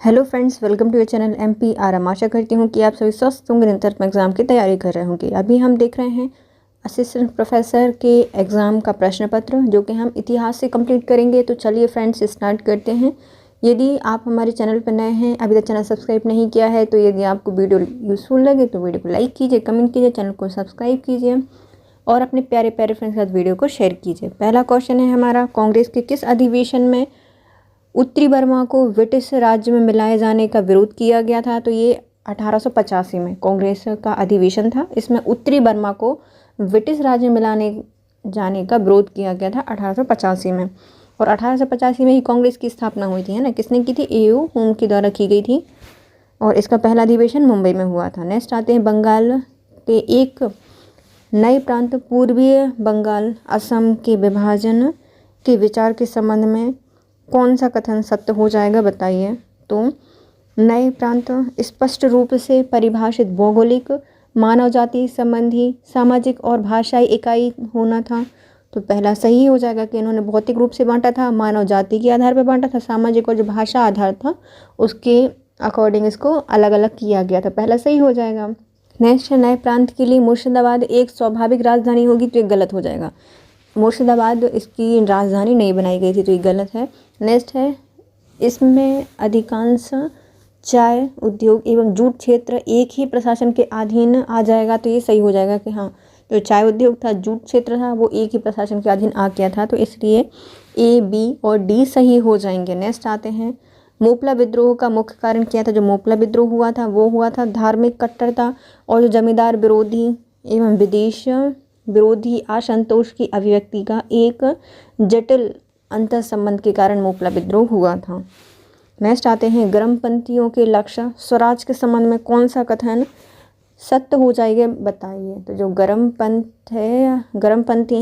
Hello friends, welcome to your channel MPRM। आशा करती हूँ कि आप सभी स्वस्थ होंगे, निरंतर एग्ज़ाम की तैयारी कर रहे होंगे। अभी हम देख रहे हैं असिस्टेंट प्रोफेसर के एग्ज़ाम का प्रश्न पत्र, जो कि हम इतिहास से कंप्लीट करेंगे। तो चलिए फ्रेंड्स, स्टार्ट करते हैं। यदि आप हमारे चैनल पर नए हैं, अभी तक चैनल सब्सक्राइब नहीं किया है, तो यदि आपको वीडियो यूज़फुल लगे तो वीडियो को लाइक कीजिए, कमेंट कीजिए, चैनल को सब्सक्राइब कीजिए और अपने प्यारे प्यारे फ्रेंड्स के साथ वीडियो को शेयर कीजिए। पहला क्वेश्चन है हमारा, कांग्रेस के किस अधिवेशन में उत्तरी बर्मा को ब्रिटिश राज्य में मिलाए जाने का विरोध किया गया था? तो ये 1885 में कांग्रेस का अधिवेशन था। इसमें उत्तरी बर्मा को ब्रिटिश राज्य में मिलाने जाने का विरोध किया गया था 1885 में। और 1885 में ही कांग्रेस की स्थापना हुई थी, है ना। किसने की थी? A.U. होम के द्वारा की गई थी और इसका पहला अधिवेशन मुंबई में हुआ था। नेक्स्ट आते हैं, बंगाल के एक नए प्रांत पूर्वीय बंगाल असम के विभाजन के विचार के संबंध में कौन सा कथन सत्य हो जाएगा, बताइए। तो नए प्रांत स्पष्ट रूप से परिभाषित भौगोलिक, मानव जाति संबंधी, सामाजिक और भाषाई इकाई होना था। तो पहला सही हो जाएगा कि इन्होंने भौतिक रूप से बांटा था, मानव जाति के आधार पर बांटा था, सामाजिक और जो भाषा आधार था उसके अकॉर्डिंग इसको अलग अलग किया गया था। पहला सही हो जाएगा। नेक्स्ट है, नए प्रांत के लिए मुर्शिदाबाद एक स्वाभाविक राजधानी होगी, तो ये गलत हो जाएगा। मुर्शिदाबाद इसकी राजधानी नहीं बनाई गई थी, तो ये गलत है। नेक्स्ट है, इसमें अधिकांश चाय उद्योग एवं जूट क्षेत्र एक ही प्रशासन के अधीन आ जाएगा, तो ये सही हो जाएगा कि हाँ, जो चाय उद्योग था, जूट क्षेत्र था, वो एक ही प्रशासन के अधीन आ गया था। तो इसलिए A, B और D सही हो जाएंगे। नेक्स्ट आते हैं, मोपला विद्रोह का मुख्य कारण क्या था? जो मोपला विद्रोह हुआ था वो हुआ था धार्मिक कट्टरता और जो जमींदार विरोधी एवं विदेश विरोधी असंतोष की अभिव्यक्ति का एक जटिल अंतर संबंध के कारण मोपला विद्रोह हुआ था। नेक्स्ट आते हैं, गर्मपंथियों के लक्ष्य स्वराज के संबंध में कौन सा कथन सत्य हो जाएगा, बताइए। तो जो गर्मपंथी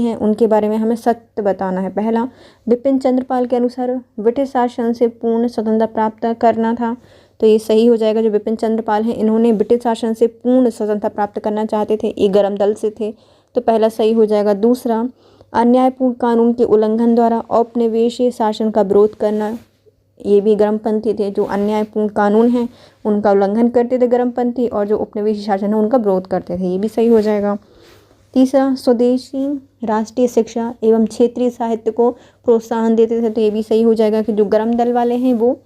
हैं उनके बारे में हमें सत्य बताना है। पहला, बिपिन चंद्रपाल के अनुसार ब्रिटिश शासन से पूर्ण स्वतंत्रता प्राप्त करना था, तो ये सही हो जाएगा। जो बिपिन चंद्रपाल हैं इन्होंने ब्रिटिश शासन से पूर्ण स्वतंत्रता प्राप्त करना चाहते थे, ये गर्म दल से थे, तो पहला सही हो जाएगा। दूसरा, अन्यायपूर्ण कानून के उल्लंघन द्वारा औपनिवेशिक शासन का विरोध करना, ये भी गर्मपंथी थे। जो अन्यायपूर्ण कानून हैं उनका उल्लंघन करते थे गर्मपंथी, और जो उपनिवेशी शासन है उनका विरोध करते थे, ये भी सही हो जाएगा। तीसरा, स्वदेशी राष्ट्रीय शिक्षा एवं क्षेत्रीय साहित्य को प्रोत्साहन देते थे, तो ये भी सही हो जाएगा कि जो गर्म दल वाले हैं वो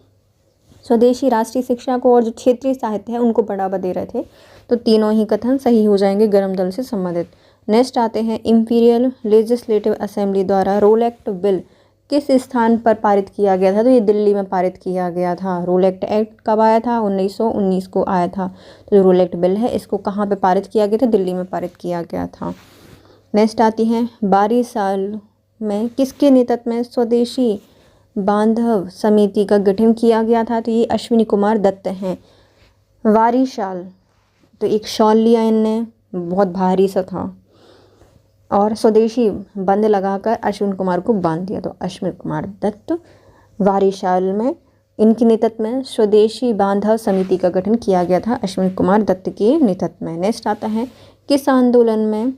स्वदेशी राष्ट्रीय शिक्षा को और जो क्षेत्रीय साहित्य है उनको बढ़ावा दे रहे थे। तो तीनों ही कथन सही हो जाएंगे गर्म दल से संबंधित। नेक्स्ट आते हैं, इंपीरियल लेजिस्लेटिव असेंबली द्वारा रोल एक्ट बिल किस स्थान पर पारित किया गया था? तो ये दिल्ली में पारित किया गया था। रोल एक्ट कब आया था? 1919 को आया था। तो जो रोल एक्ट बिल है इसको कहाँ पे पारित किया गया था? दिल्ली में पारित किया गया था। नेक्स्ट आती है, 12 साल में किसके नेतृत्व में स्वदेशी बांधव समिति का गठन किया गया था? तो ये अश्विनी कुमार दत्त हैं। वारी शाल, तो एक शॉल लिया इनने, बहुत भारी सा था, और स्वदेशी बंद लगाकर अश्विन कुमार को बांध दिया। तो अश्विन कुमार दत्त, वारी शाल में इनके नेतृत्व में स्वदेशी बांधव समिति का गठन किया गया था, अश्विन कुमार दत्त के नेतृत्व में। नेक्स्ट आता है, किस आंदोलन में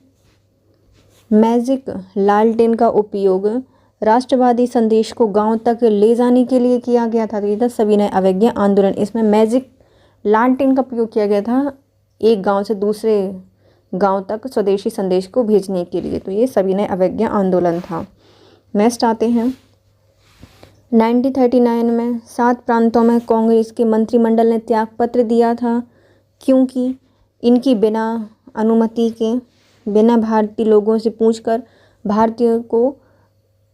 मैजिक लालटेन का उपयोग राष्ट्रवादी संदेश को गांव तक ले जाने के लिए किया गया था? तो ये था सविनय अवज्ञा आंदोलन। इसमें मैजिक लालटेन का उपयोग किया गया था एक गांव से दूसरे गांव तक स्वदेशी संदेश को भेजने के लिए, तो ये सविनय अवज्ञा आंदोलन था। नेक्स्ट आते हैं, 1939 में 7 प्रांतों में कांग्रेस के मंत्रिमंडल ने त्यागपत्र दिया था, क्योंकि इनकी बिना अनुमति के, बिना भारतीय लोगों से पूछकर भारतीयों को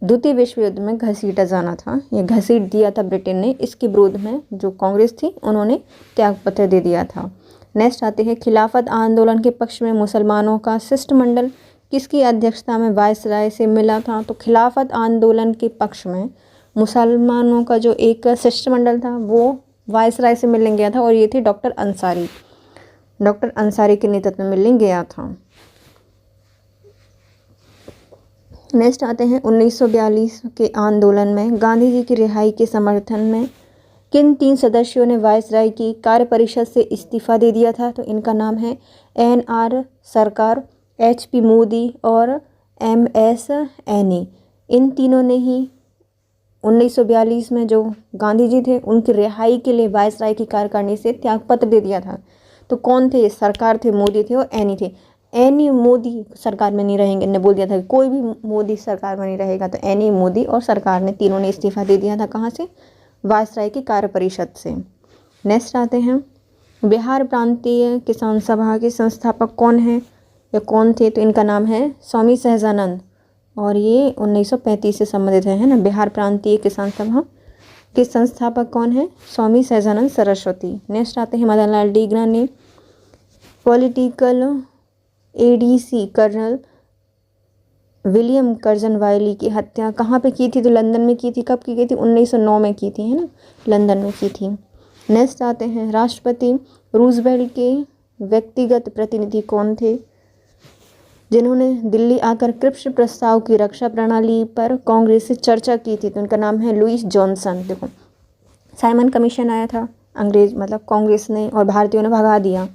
द्वितीय विश्व युद्ध में घसीटा जाना था। ये घसीट दिया था ब्रिटेन ने। इसके विरोध में जो कांग्रेस थी उन्होंने त्यागपत्र दे दिया था। नेक्स्ट आते हैं, खिलाफत आंदोलन के पक्ष में मुसलमानों का शिष्टमंडल किसकी अध्यक्षता में वायसराय से मिला था? तो खिलाफत आंदोलन के पक्ष में मुसलमानों का जो एक शिष्टमंडल था वो वायसराय से मिलने गया था, और ये थे डॉक्टर अंसारी। डॉक्टर अंसारी के नेतृत्व में मिलने गया था। नेक्स्ट आते हैं, 1942 के आंदोलन में गांधी जी की रिहाई के समर्थन में किन 3 सदस्यों ने वायसराय की कार्य परिषद से इस्तीफा दे दिया था? तो इनका नाम है NR सरकार, HP मोदी और MS एनी। इन तीनों ने ही 1942 में जो गांधी जी थे उनकी रिहाई के लिए वायसराय की कार्यकारिणी से त्यागपत्र दे दिया था। तो कौन थे? सरकार थे, मोदी थे और एनी थे। एनी मोदी सरकार में नहीं रहेंगे, ने बोल दिया था कि कोई भी मोदी सरकार में नहीं रहेगा। तो एनी, मोदी और सरकार ने तीनों ने इस्तीफा दे दिया था। कहाँ से? वायसराय की कार्य परिषद से। नेक्स्ट आते हैं, बिहार प्रांतीय किसान सभा के संस्थापक कौन है या कौन थे? तो इनका नाम है स्वामी सहजानंद और ये 1935 से संबंधित है ना। बिहार प्रांतीय किसान सभा के संस्थापक कौन है? स्वामी सहजानंद सरस्वती। नेक्स्ट आते हैं, मदन लाल डींगरा ने पॉलिटिकल एडीसी कर्नल विलियम कर्जनवाइली की हत्या कहाँ पे की थी? तो लंदन में की थी। कब की गई थी? 1909 में की थी, है ना, लंदन में की थी। नेक्स्ट आते हैं, राष्ट्रपति रूजवेल्ट के व्यक्तिगत प्रतिनिधि कौन थे जिन्होंने दिल्ली आकर क्रिप्स प्रस्ताव की रक्षा प्रणाली पर कांग्रेस से चर्चा की थी? तो उनका नाम है लुईस जॉनसन। देखो, साइमन कमीशन आया था, अंग्रेज मतलब कांग्रेस ने और भारतीयों ने भगा दिया।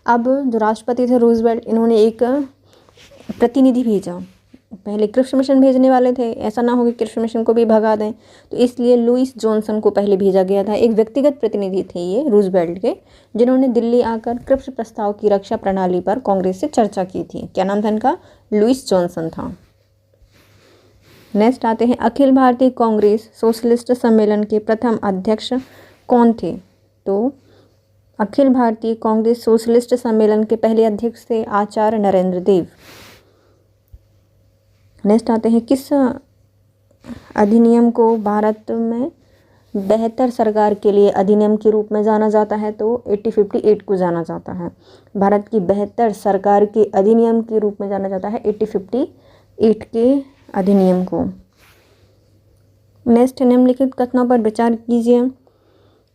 अब जो राष्ट्रपति थे रूजवेल्ट, इन्होंने एक प्रतिनिधि भेजा। पहले क्रिप्स मिशन भेजने वाले थे, ऐसा ना हो कि क्रिप्स मिशन को भी भगा दें, तो इसलिए लुईस जॉनसन को पहले भेजा गया था। एक व्यक्तिगत प्रतिनिधि थे ये रूजवेल्ट के, जिन्होंने दिल्ली आकर क्रिप्स प्रस्ताव की रक्षा प्रणाली पर कांग्रेस से चर्चा की थी। क्या नाम था इनका? लुईस जॉनसन था। नेक्स्ट आते हैं, अखिल भारतीय कांग्रेस सोशलिस्ट सम्मेलन के प्रथम अध्यक्ष कौन थे? तो अखिल भारतीय कांग्रेस सोशलिस्ट सम्मेलन के पहले अध्यक्ष थे आचार्य नरेंद्र देव। नेक्स्ट आते हैं, किस अधिनियम को भारत में बेहतर सरकार के लिए अधिनियम के रूप में जाना जाता है? तो 8058 को जाना जाता है। भारत की बेहतर सरकार के अधिनियम के रूप में जाना जाता है 8058 के अधिनियम को। नेक्स्ट, निम्नलिखित कथनों पर विचार कीजिए।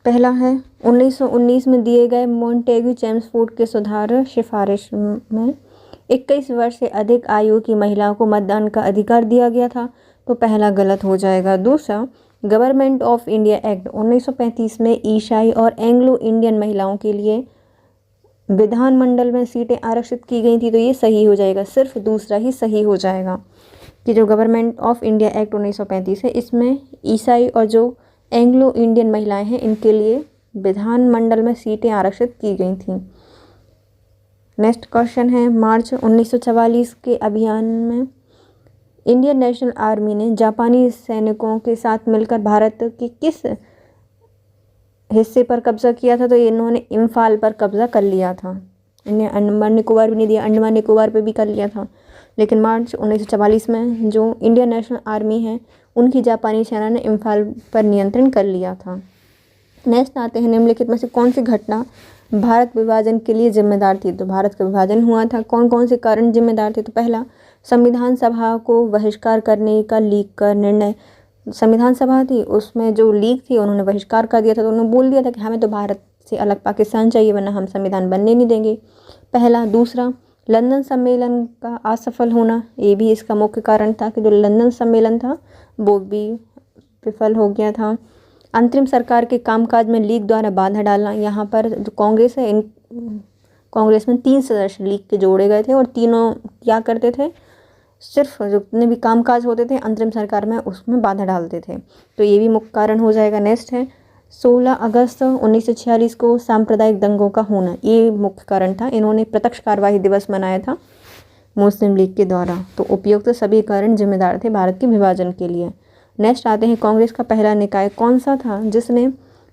पहला है, 1919 में दिए गए मॉन्टेग्यू चेम्सफोर्ड के सुधार सिफारिश में 21 वर्ष से अधिक आयु की महिलाओं को मतदान का अधिकार दिया गया था। तो पहला गलत हो जाएगा। दूसरा, गवर्नमेंट ऑफ इंडिया एक्ट 1935 में ईसाई और एंग्लो इंडियन महिलाओं के लिए विधानमंडल में सीटें आरक्षित की गई थी। तो ये सही हो जाएगा, सिर्फ दूसरा ही सही हो जाएगा कि जो गवर्नमेंट ऑफ इंडिया एक्ट 1935 है, इसमें ईसाई और जो एंग्लो इंडियन महिलाएं हैं, इनके लिए विधानमंडल में सीटें आरक्षित की गई थीं। नेक्स्ट क्वेश्चन है, मार्च 1944 के अभियान में इंडियन नेशनल आर्मी ने जापानी सैनिकों के साथ मिलकर भारत के किस हिस्से पर कब्जा किया था? तो इन्होंने इम्फाल पर कब्जा कर लिया था। इन्हें अंडमान निकोबार भी नहीं दिया, अंडमान निकोबार पे भी कर लिया था। लेकिन मार्च 1944 में जो इंडियन नेशनल आर्मी है, उनकी जापानी सेना ने इम्फाल पर नियंत्रण कर लिया था। नेक्स्ट आते हैं, निम्नलिखित में से कौन सी घटना भारत विभाजन के लिए जिम्मेदार थी? तो भारत का विभाजन हुआ था, कौन कौन से कारण जिम्मेदार थे? तो पहला, संविधान सभा को बहिष्कार करने का लीग का निर्णय। संविधान सभा थी, उसमें जो लीग थी उन्होंने बहिष्कार कर दिया था। तो उन्होंने बोल दिया था कि हमें तो भारत से अलग पाकिस्तान चाहिए, वरना हम संविधान बनने नहीं देंगे, पहला। दूसरा, लंदन सम्मेलन का असफल होना, ये भी इसका मुख्य कारण था कि जो लंदन सम्मेलन था वो भी विफल हो गया था। अंतरिम सरकार के कामकाज में लीग द्वारा बाधा डालना, यहाँ पर जो कांग्रेस है, इन कांग्रेस में 3 सदस्य लीग के जोड़े गए थे और तीनों क्या करते थे? सिर्फ जितने भी कामकाज होते थे अंतरिम सरकार में, उसमें बाधा डालते थे। तो ये भी मुख्य कारण हो जाएगा। नेक्स्ट है, 16 अगस्त 1946 को सांप्रदायिक दंगों का होना, ये मुख्य कारण था। इन्होंने प्रत्यक्ष कार्यवाही दिवस मनाया था मुस्लिम लीग के द्वारा। तो उपयुक्त सभी कारण जिम्मेदार थे भारत के विभाजन के लिए। नेक्स्ट आते हैं, कांग्रेस का पहला निकाय कौन सा था जिसने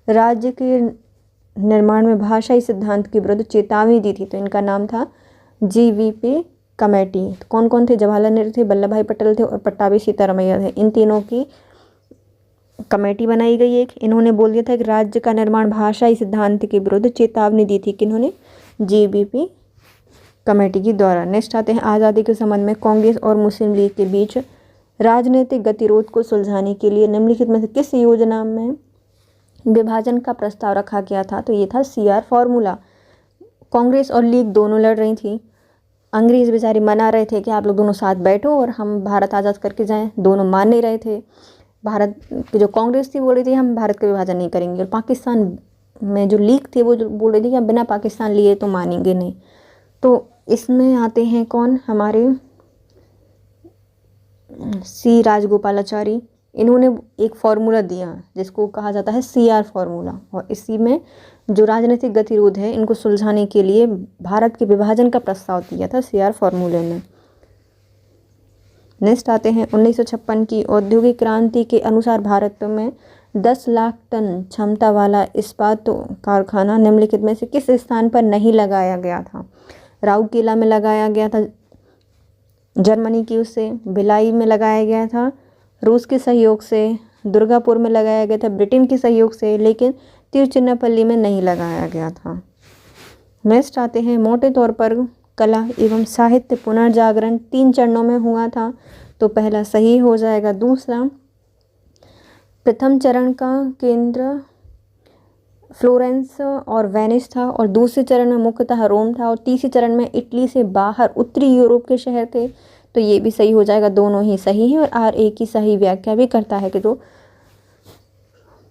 राज्य के निर्माण में भाषाई सिद्धांत के विरुद्ध चेतावनी दी थी? तो इनका नाम था GVP कमेटी। तो कौन कौन थे? जवाहरलाल नेहरू थे, वल्लभ भाई पटेल थे और पट्टाभी सीतारामैया थे। इन तीनों की कमेटी बनाई गई एक। इन्होंने बोल दिया था कि राज्य का निर्माण भाषाई सिद्धांत के विरुद्ध चेतावनी दी थी, किन्होंने? GVP कमेटी के द्वारा। नेक्स्ट आते हैं, आज़ादी के संबंध में कांग्रेस और मुस्लिम लीग के बीच राजनीतिक गतिरोध को सुलझाने के लिए निम्नलिखित में से किस योजना में विभाजन का प्रस्ताव रखा गया था? तो ये था CR फॉर्मूला। कांग्रेस और लीग दोनों लड़ रही थी। अंग्रेज बेचारे मना रहे थे कि आप लोग दोनों साथ बैठो और हम भारत आज़ाद करके जाएं। दोनों मान नहीं रहे थे। भारत की जो कांग्रेस थी बोल रही थी हम भारत का विभाजन नहीं करेंगे, और पाकिस्तान में जो लीग थी वो जो बोल रही थी कि हम बिना पाकिस्तान लिए तो मानेंगे नहीं। तो इसमें आते हैं कौन? हमारे C राजगोपालाचारी। इन्होंने एक फार्मूला दिया जिसको कहा जाता है CR फार्मूला, और इसी में जो राजनीतिक गतिरोध है इनको सुलझाने के लिए भारत के विभाजन का प्रस्ताव दिया था CR फार्मूले ने। नेक्स्ट आते हैं 1956 की औद्योगिक क्रांति के अनुसार भारत में 10 लाख टन क्षमता वाला इस्पात कारखाना निम्नलिखित में से किस स्थान पर नहीं लगाया गया था? राउरकेला में लगाया गया था जर्मनी की ओर से, भिलाई में लगाया गया था रूस के सहयोग से, दुर्गापुर में लगाया गया था ब्रिटेन के सहयोग से, लेकिन तिरुचिरापल्ली में नहीं लगाया गया था। नेक्स्ट आते हैं मोटे तौर पर कला एवं साहित्य पुनर्जागरण 3 चरणों में हुआ था, तो पहला सही हो जाएगा। दूसरा, प्रथम चरण का केंद्र फ्लोरेंस और वेनिस था, और दूसरे चरण में मुख्यतः रोम था, और तीसरे चरण में इटली से बाहर उत्तरी यूरोप के शहर थे, तो ये भी सही हो जाएगा। दोनों ही सही है, और RA की सही व्याख्या भी करता है कि जो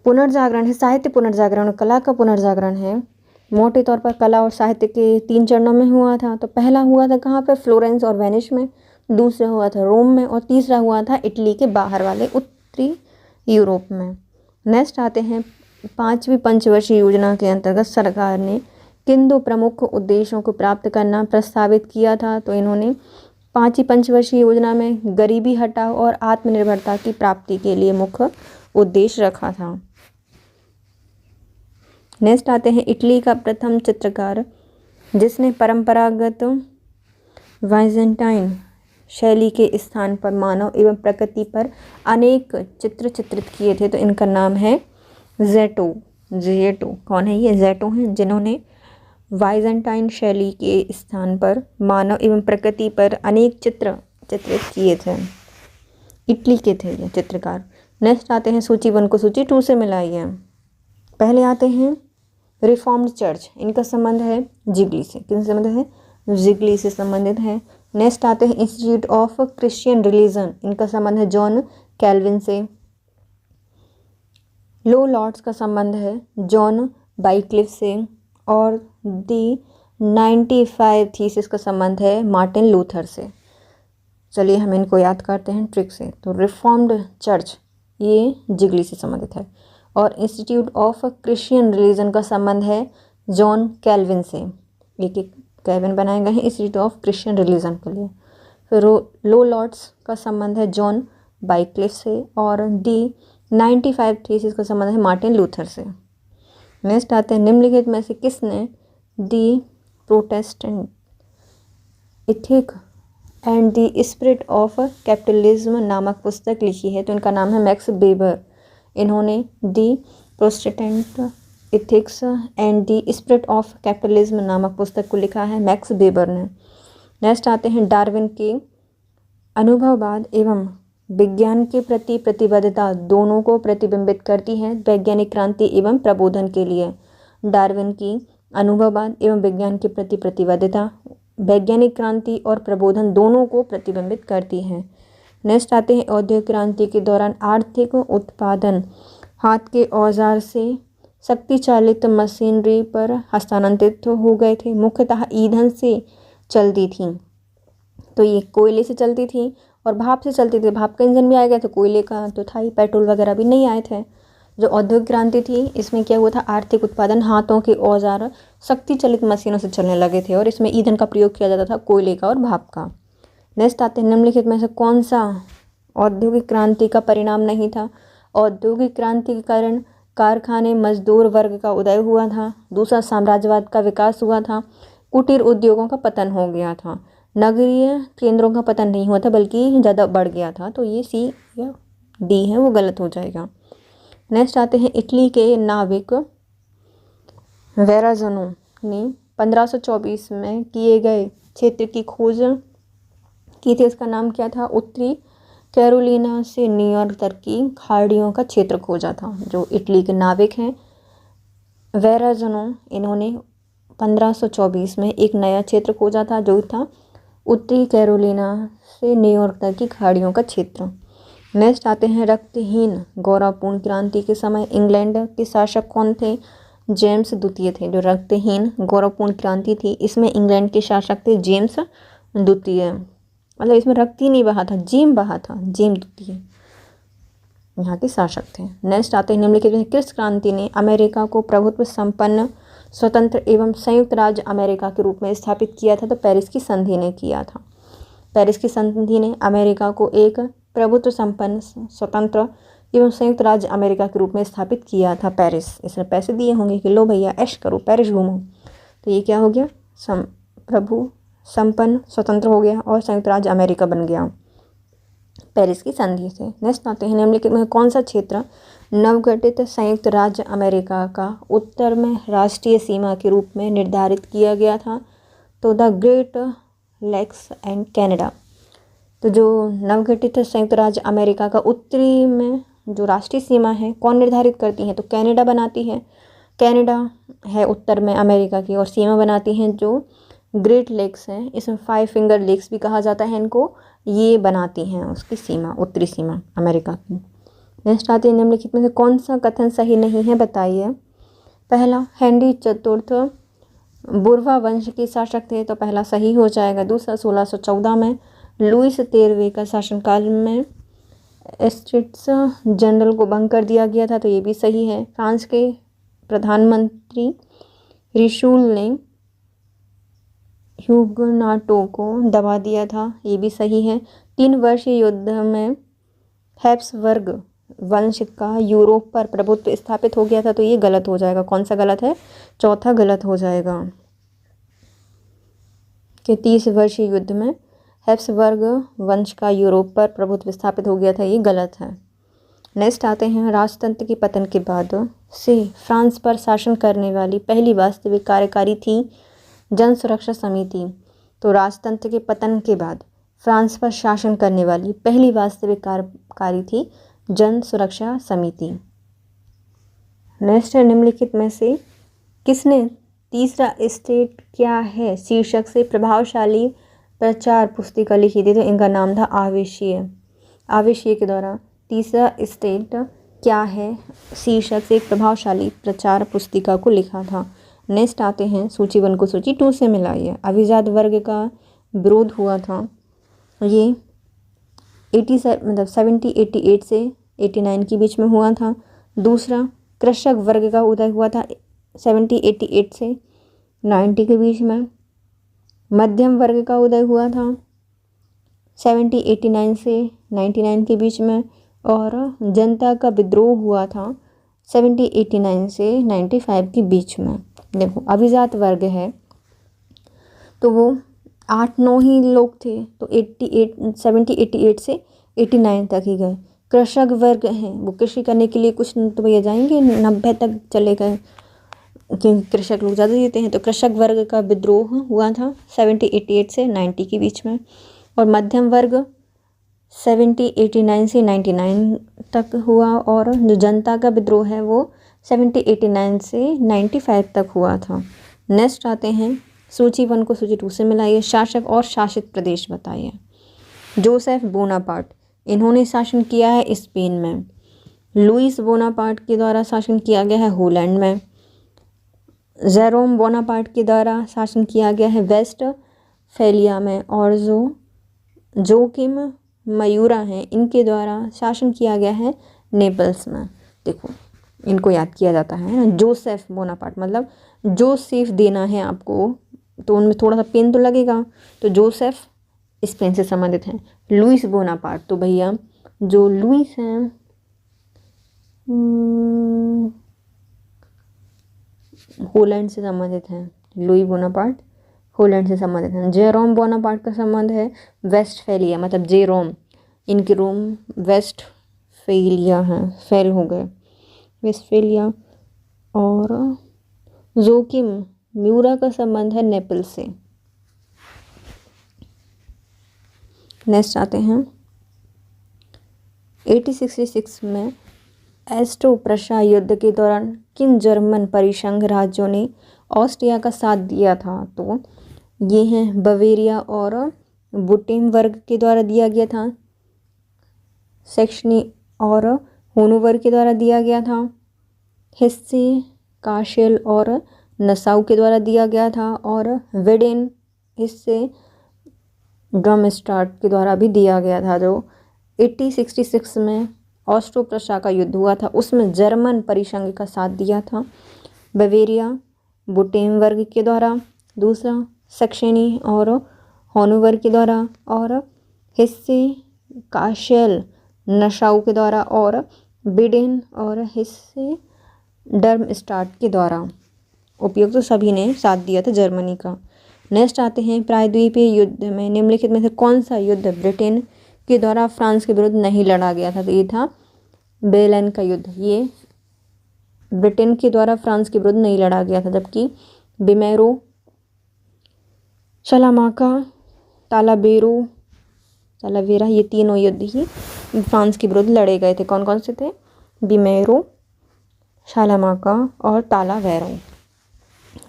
पुनर्जागरण है, साहित्य पुनर्जागरण और कला का पुनर्जागरण है, मोटे तौर पर कला और साहित्य के 3 चरणों में हुआ था। तो पहला हुआ था कहाँ पर? फ्लोरेंस और वेनिस में, दूसरा हुआ था रोम में, और तीसरा हुआ था इटली के बाहर वाले उत्तरी यूरोप में। नेक्स्ट आते हैं 5वीं पंचवर्षीय योजना के अंतर्गत सरकार ने किन 2 प्रमुख उद्देश्यों को प्राप्त करना प्रस्तावित किया था? तो इन्होंने 5वीं पंचवर्षीय योजना में गरीबी हटाओ और आत्मनिर्भरता की प्राप्ति के लिए मुख्य उद्देश्य रखा था। नेक्स्ट आते हैं इटली का प्रथम चित्रकार जिसने परंपरागत बाइजेंटाइन शैली के स्थान पर मानव एवं प्रकृति पर अनेक चित्र चित्रित किए थे, तो इनका नाम है ज़ेटो। कौन है ये? ज़ेटो हैं, जिन्होंने बाइजेंटाइन शैली के स्थान पर मानव एवं प्रकृति पर अनेक चित्र चित्रित किए थे। इटली के थे ये चित्रकार। नेक्स्ट आते हैं सूची 1 को सूची 2 से मिलाइए। पहले आते हैं रिफॉर्म्ड चर्च, इनका संबंध है जिगली से। किन संबंध है? जिगली से संबंधित है। नेक्स्ट आते हैं इंस्टीट्यूट ऑफ क्रिश्चियन रिलीजन, इनका संबंध है जॉन कैल्विन से। लो लॉर्ड्स का संबंध है जॉन बाइक्लिफ से, और दी 95 थीसिस का संबंध है मार्टिन लूथर से। चलिए हम इनको याद करते हैं ट्रिक से। तो रिफॉर्म्ड चर्च ये जिगली से संबंधित है, और इंस्टीट्यूट ऑफ क्रिश्चियन रिलीजन का संबंध है जॉन कैल्विन से। एक एक कैल्विन बनाए गए हैं इंस्टीट्यूट ऑफ क्रिश्चियन रिलीजन के लिए। फिर लो लॉर्ड्स का संबंध है जॉन बाइक्लिफ से, और दी 95 थीसिस का संबंध है मार्टिन लूथर से। नेक्स्ट आते हैं निम्नलिखित में से किसने the Protestant ethic and the spirit of capitalism नामक पुस्तक लिखी है? तो इनका नाम है मैक्स वेबर। इन्होंने the Protestant ethics and the spirit of capitalism नामक पुस्तक को लिखा है मैक्स वेबर ने। नेक्स्ट आते हैं डार्विन के अनुभववाद एवं विज्ञान के प्रति प्रतिबद्धता दोनों को प्रतिबिंबित करती है वैज्ञानिक क्रांति एवं प्रबोधन के लिए। डार्विन की अनुभववाद एवं विज्ञान के प्रति प्रतिबद्धता वैज्ञानिक क्रांति और प्रबोधन दोनों को प्रतिबिंबित करती है। नेक्स्ट आते हैं औद्योगिक क्रांति के दौरान आर्थिक उत्पादन हाथ के औजार से शक्ति चालित मशीनरी पर हस्तांतरित हो गए थे, मुख्यतः ईंधन से चलती थी। तो ये कोयले से चलती थी और भाप से चलती थी। भाप का इंजन भी आ गया था, कोयले का तो था ही, पेट्रोल वगैरह भी नहीं आए थे। जो औद्योगिक क्रांति थी इसमें क्या हुआ था? आर्थिक उत्पादन हाथों के औजार शक्ति चलित मशीनों से चलने लगे थे, और इसमें ईंधन का प्रयोग किया जाता था, कोयले का और भाप का। नेक्स्ट आते हैं निम्नलिखित में से कौन सा औद्योगिक क्रांति का परिणाम नहीं था? औद्योगिक क्रांति के कारण कारखाने मजदूर वर्ग का उदय हुआ था। दूसरा, साम्राज्यवाद का विकास हुआ था। कुटीर उद्योगों का पतन हो गया था। नगरीय केंद्रों का पतन नहीं हुआ था बल्कि ज़्यादा बढ़ गया था। तो ये सी या डी है वो गलत हो जाएगा। नेक्स्ट आते हैं इटली के नाविक वेराज़नो ने 1524 में किए गए क्षेत्र की खोज की थी। इसका नाम क्या था? उत्तरी कैरोलिना से न्यूयॉर्क तक की खाड़ियों का क्षेत्र खोजा था। जो इटली के नाविक हैं वेराज़नो, इन्होंने 1524 में एक नया क्षेत्र खोजा था जो था उत्तरी कैरोलिना से न्यूयॉर्क तक की खाड़ियों का क्षेत्र। नेक्स्ट आते हैं रक्तहीन गौरवपूर्ण क्रांति के समय इंग्लैंड के शासक कौन थे? जेम्स द्वितीय थे। जो रक्तहीन गौरवपूर्ण क्रांति थी इसमें इंग्लैंड के शासक थे जेम्स द्वितीय। मतलब इसमें रक्त ही नहीं बहा था, जेम बहा था, जेम द्वितीय। यहाँ के शासक थे। नेक्स्ट आते हैं निम्नलिखित में किस क्रांति ने अमेरिका को प्रभुत्व संपन्न स्वतंत्र एवं संयुक्त राज्य अमेरिका के रूप में स्थापित किया था? तो पेरिस की संधि ने किया था। पेरिस की संधि ने अमेरिका को एक प्रभुत्व संपन्न स्वतंत्र एवं संयुक्त राज्य अमेरिका के रूप में स्थापित किया था। पेरिस, इसने पैसे दिए होंगे कि लो भैया ऐश करो, पेरिस घूमो, तो ये क्या हो गया, प्रभु संपन्न स्वतंत्र हो गया और संयुक्त राज्य अमेरिका बन गया पेरिस की संधि से। नेक्स्ट आते हैं निम्नलिखित में कौन सा क्षेत्र नवगठित संयुक्त राज्य अमेरिका का उत्तर में राष्ट्रीय सीमा के रूप में निर्धारित किया गया था? तो the Great Lakes and Canada. तो जो नवगठित संयुक्त राज्य अमेरिका का उत्तरी में जो राष्ट्रीय सीमा है कौन निर्धारित करती है? तो कनाडा बनाती है। कनाडा है उत्तर में अमेरिका की और सीमा बनाती हैं जो ग्रेट लेक्स हैं, इसमें 5 फिंगर लेक्स भी कहा जाता है इनको, ये बनाती हैं उसकी सीमा, उत्तरी सीमा अमेरिका की। नेक्स्ट आती है निम्नलिखित में से कौन सा कथन सही नहीं है, बताइए। पहला, हेनरी चतुर्थ बुर्वा वंश के शासक थे, तो पहला सही हो जाएगा। दूसरा, 1614 में लुईस 13वें का शासनकाल में स्टेट्स जनरल को भंग कर दिया गया था, तो ये भी सही है। फ्रांस के प्रधानमंत्री रिशूल ने ह्यूगनाटों को दबा दिया था, ये भी सही है। 3 वर्षीय युद्ध में हैब्सबर्ग वंश का यूरोप पर प्रभुत्व स्थापित हो गया था, तो ये गलत हो जाएगा। कौन सा गलत है? चौथा गलत हो जाएगा कि 30 वर्षीय युद्ध में हैब्सबर्ग वंश का यूरोप पर प्रभुत्व स्थापित हो गया था, ये गलत है। नेक्स्ट आते हैं राजतंत्र के पतन के बाद से फ्रांस पर शासन करने वाली पहली वास्तविक कार्यकारी थी जन सुरक्षा समिति। तो राजतंत्र के पतन के बाद फ्रांस पर शासन करने वाली पहली वास्तविक कार्यकारी थी जन सुरक्षा समिति। नेक्स्ट है निम्नलिखित में से किसने तीसरा स्टेट क्या है शीर्षक से प्रभावशाली प्रचार पुस्तिका लिखी थी? तो इनका नाम था आवेशीय। आवेशीय के द्वारा तीसरा स्टेट क्या है शीर्षक से एक प्रभावशाली प्रचार पुस्तिका को लिखा था। नेक्स्ट आते हैं सूची 1 को सूची 2 से मिलाइए। अभिजात वर्ग का विरोध हुआ था, ये 1788 से 89 के बीच में हुआ था। दूसरा, कृषक वर्ग का उदय हुआ था 1788 से 90 के बीच में। मध्यम वर्ग का उदय हुआ था 1789 से 99 के बीच में। और जनता का विद्रोह हुआ था 1789 से 95 के बीच में। देखो, अभिजात वर्ग है तो वो 8-9 ही लोग थे, तो 1788 से 89 तक ही गए। कृषक वर्ग हैं, वो कृषि करने के लिए कुछ तो भैया जाएंगे, 90 तक चले गए क्योंकि कृषक लोग ज़्यादा देते हैं। तो कृषक वर्ग का विद्रोह हुआ था 1788 से 90 के बीच में। और मध्यम वर्ग 1789 से 99 तक हुआ। और जो जनता का विद्रोह है वो 1789 से 95 तक हुआ था। नेक्स्ट आते हैं सूची 1 को सूची 2 से मिलाइए। शासक और शासित प्रदेश बताइए। जोसेफ बोनापार्ट, इन्होंने शासन किया है स्पेन में। लुईस बोनापार्ट के द्वारा शासन किया गया है हॉलैंड में। जेरोम बोनापार्ट के द्वारा शासन किया गया है वेस्ट फेलिया में। और जो जोकिम मयूरा हैं, इनके द्वारा शासन किया गया है नेपल्स में। देखो, इनको याद किया जाता है ना, जोसेफ बोनापार्ट, मतलब जोसेफ देना है आपको तो उनमें थोड़ा सा पेन तो लगेगा। तो जोसेफ स्पेन से संबंधित हैं। लुईस बोनापार्ट, तो भैया जो लुईस हैं हॉलैंड से संबंधित हैं। लुई बोनापार्ट हॉलैंड से संबंधित हैं। जेरोम बोनापार्ट का संबंध है वेस्टफेलिया, मतलब जेरोम, इनके रोम वेस्टफेलिया हैं, फेल हो गए वेस्टफेलिया। और जोकिम म्यूरा का संबंध है नेपल्स से। नेक्स्ट आते हैं 1866 में एस्टो प्रशा युद्ध के दौरान किन जर्मन परिसंघ राज्यों ने ऑस्ट्रिया का साथ दिया था? तो ये हैं बवेरिया और वुटेमबर्ग के द्वारा दिया गया था। सेक्शनी और होनोवर के द्वारा दिया गया था। हिस्से काशेल और नसाउ के द्वारा दिया गया था। और वेडेन हिस्से ड्रमस्टार्ट के द्वारा भी दिया गया था। जो 1866 में ऑस्ट्रो प्रशा का युद्ध हुआ था, उसमें जर्मन परिसंघ का साथ दिया था। बवेरिया बुटेनबर्ग के द्वारा, दूसरा सैक्सनी और हनोवर के द्वारा, और हिस्से काशेल नशाउ के द्वारा, और बिडेन और हिस्से डर्मस्टाट के द्वारा। उपयुक्त तो सभी ने साथ दिया था जर्मनी का। नेक्स्ट आते हैं प्रायद्वीपीय युद्ध में निम्नलिखित में से कौन सा युद्ध ब्रिटेन के द्वारा फ्रांस के विरुद्ध नहीं लड़ा गया था। तो ये था बेलेन का युद्ध, ये ब्रिटेन के द्वारा फ्रांस के विरुद्ध नहीं लड़ा गया था, जबकि बिमेरो, सलामाका, तालावेरा ये तीनों युद्ध ही फ्रांस के विरुद्ध लड़े गए थे। कौन कौन से थे? बिमेरो, शालामाका और तालावेरा।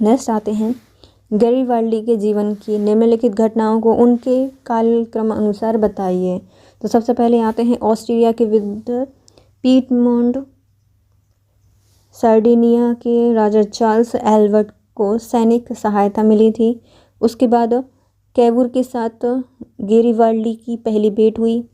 नेक्स्ट आते हैं गैरिबाल्डी के जीवन की निम्नलिखित घटनाओं को उनके कालक्रम अनुसार बताइए। तो सबसे पहले आते हैं ऑस्ट्रिया के विरुद्ध पीटमोंट सार्डिनिया के राजा चार्ल्स एल्बर्ट को सैनिक सहायता मिली थी। उसके बाद कैबूर के साथ गैरिबाल्डी की पहली भेंट हुई,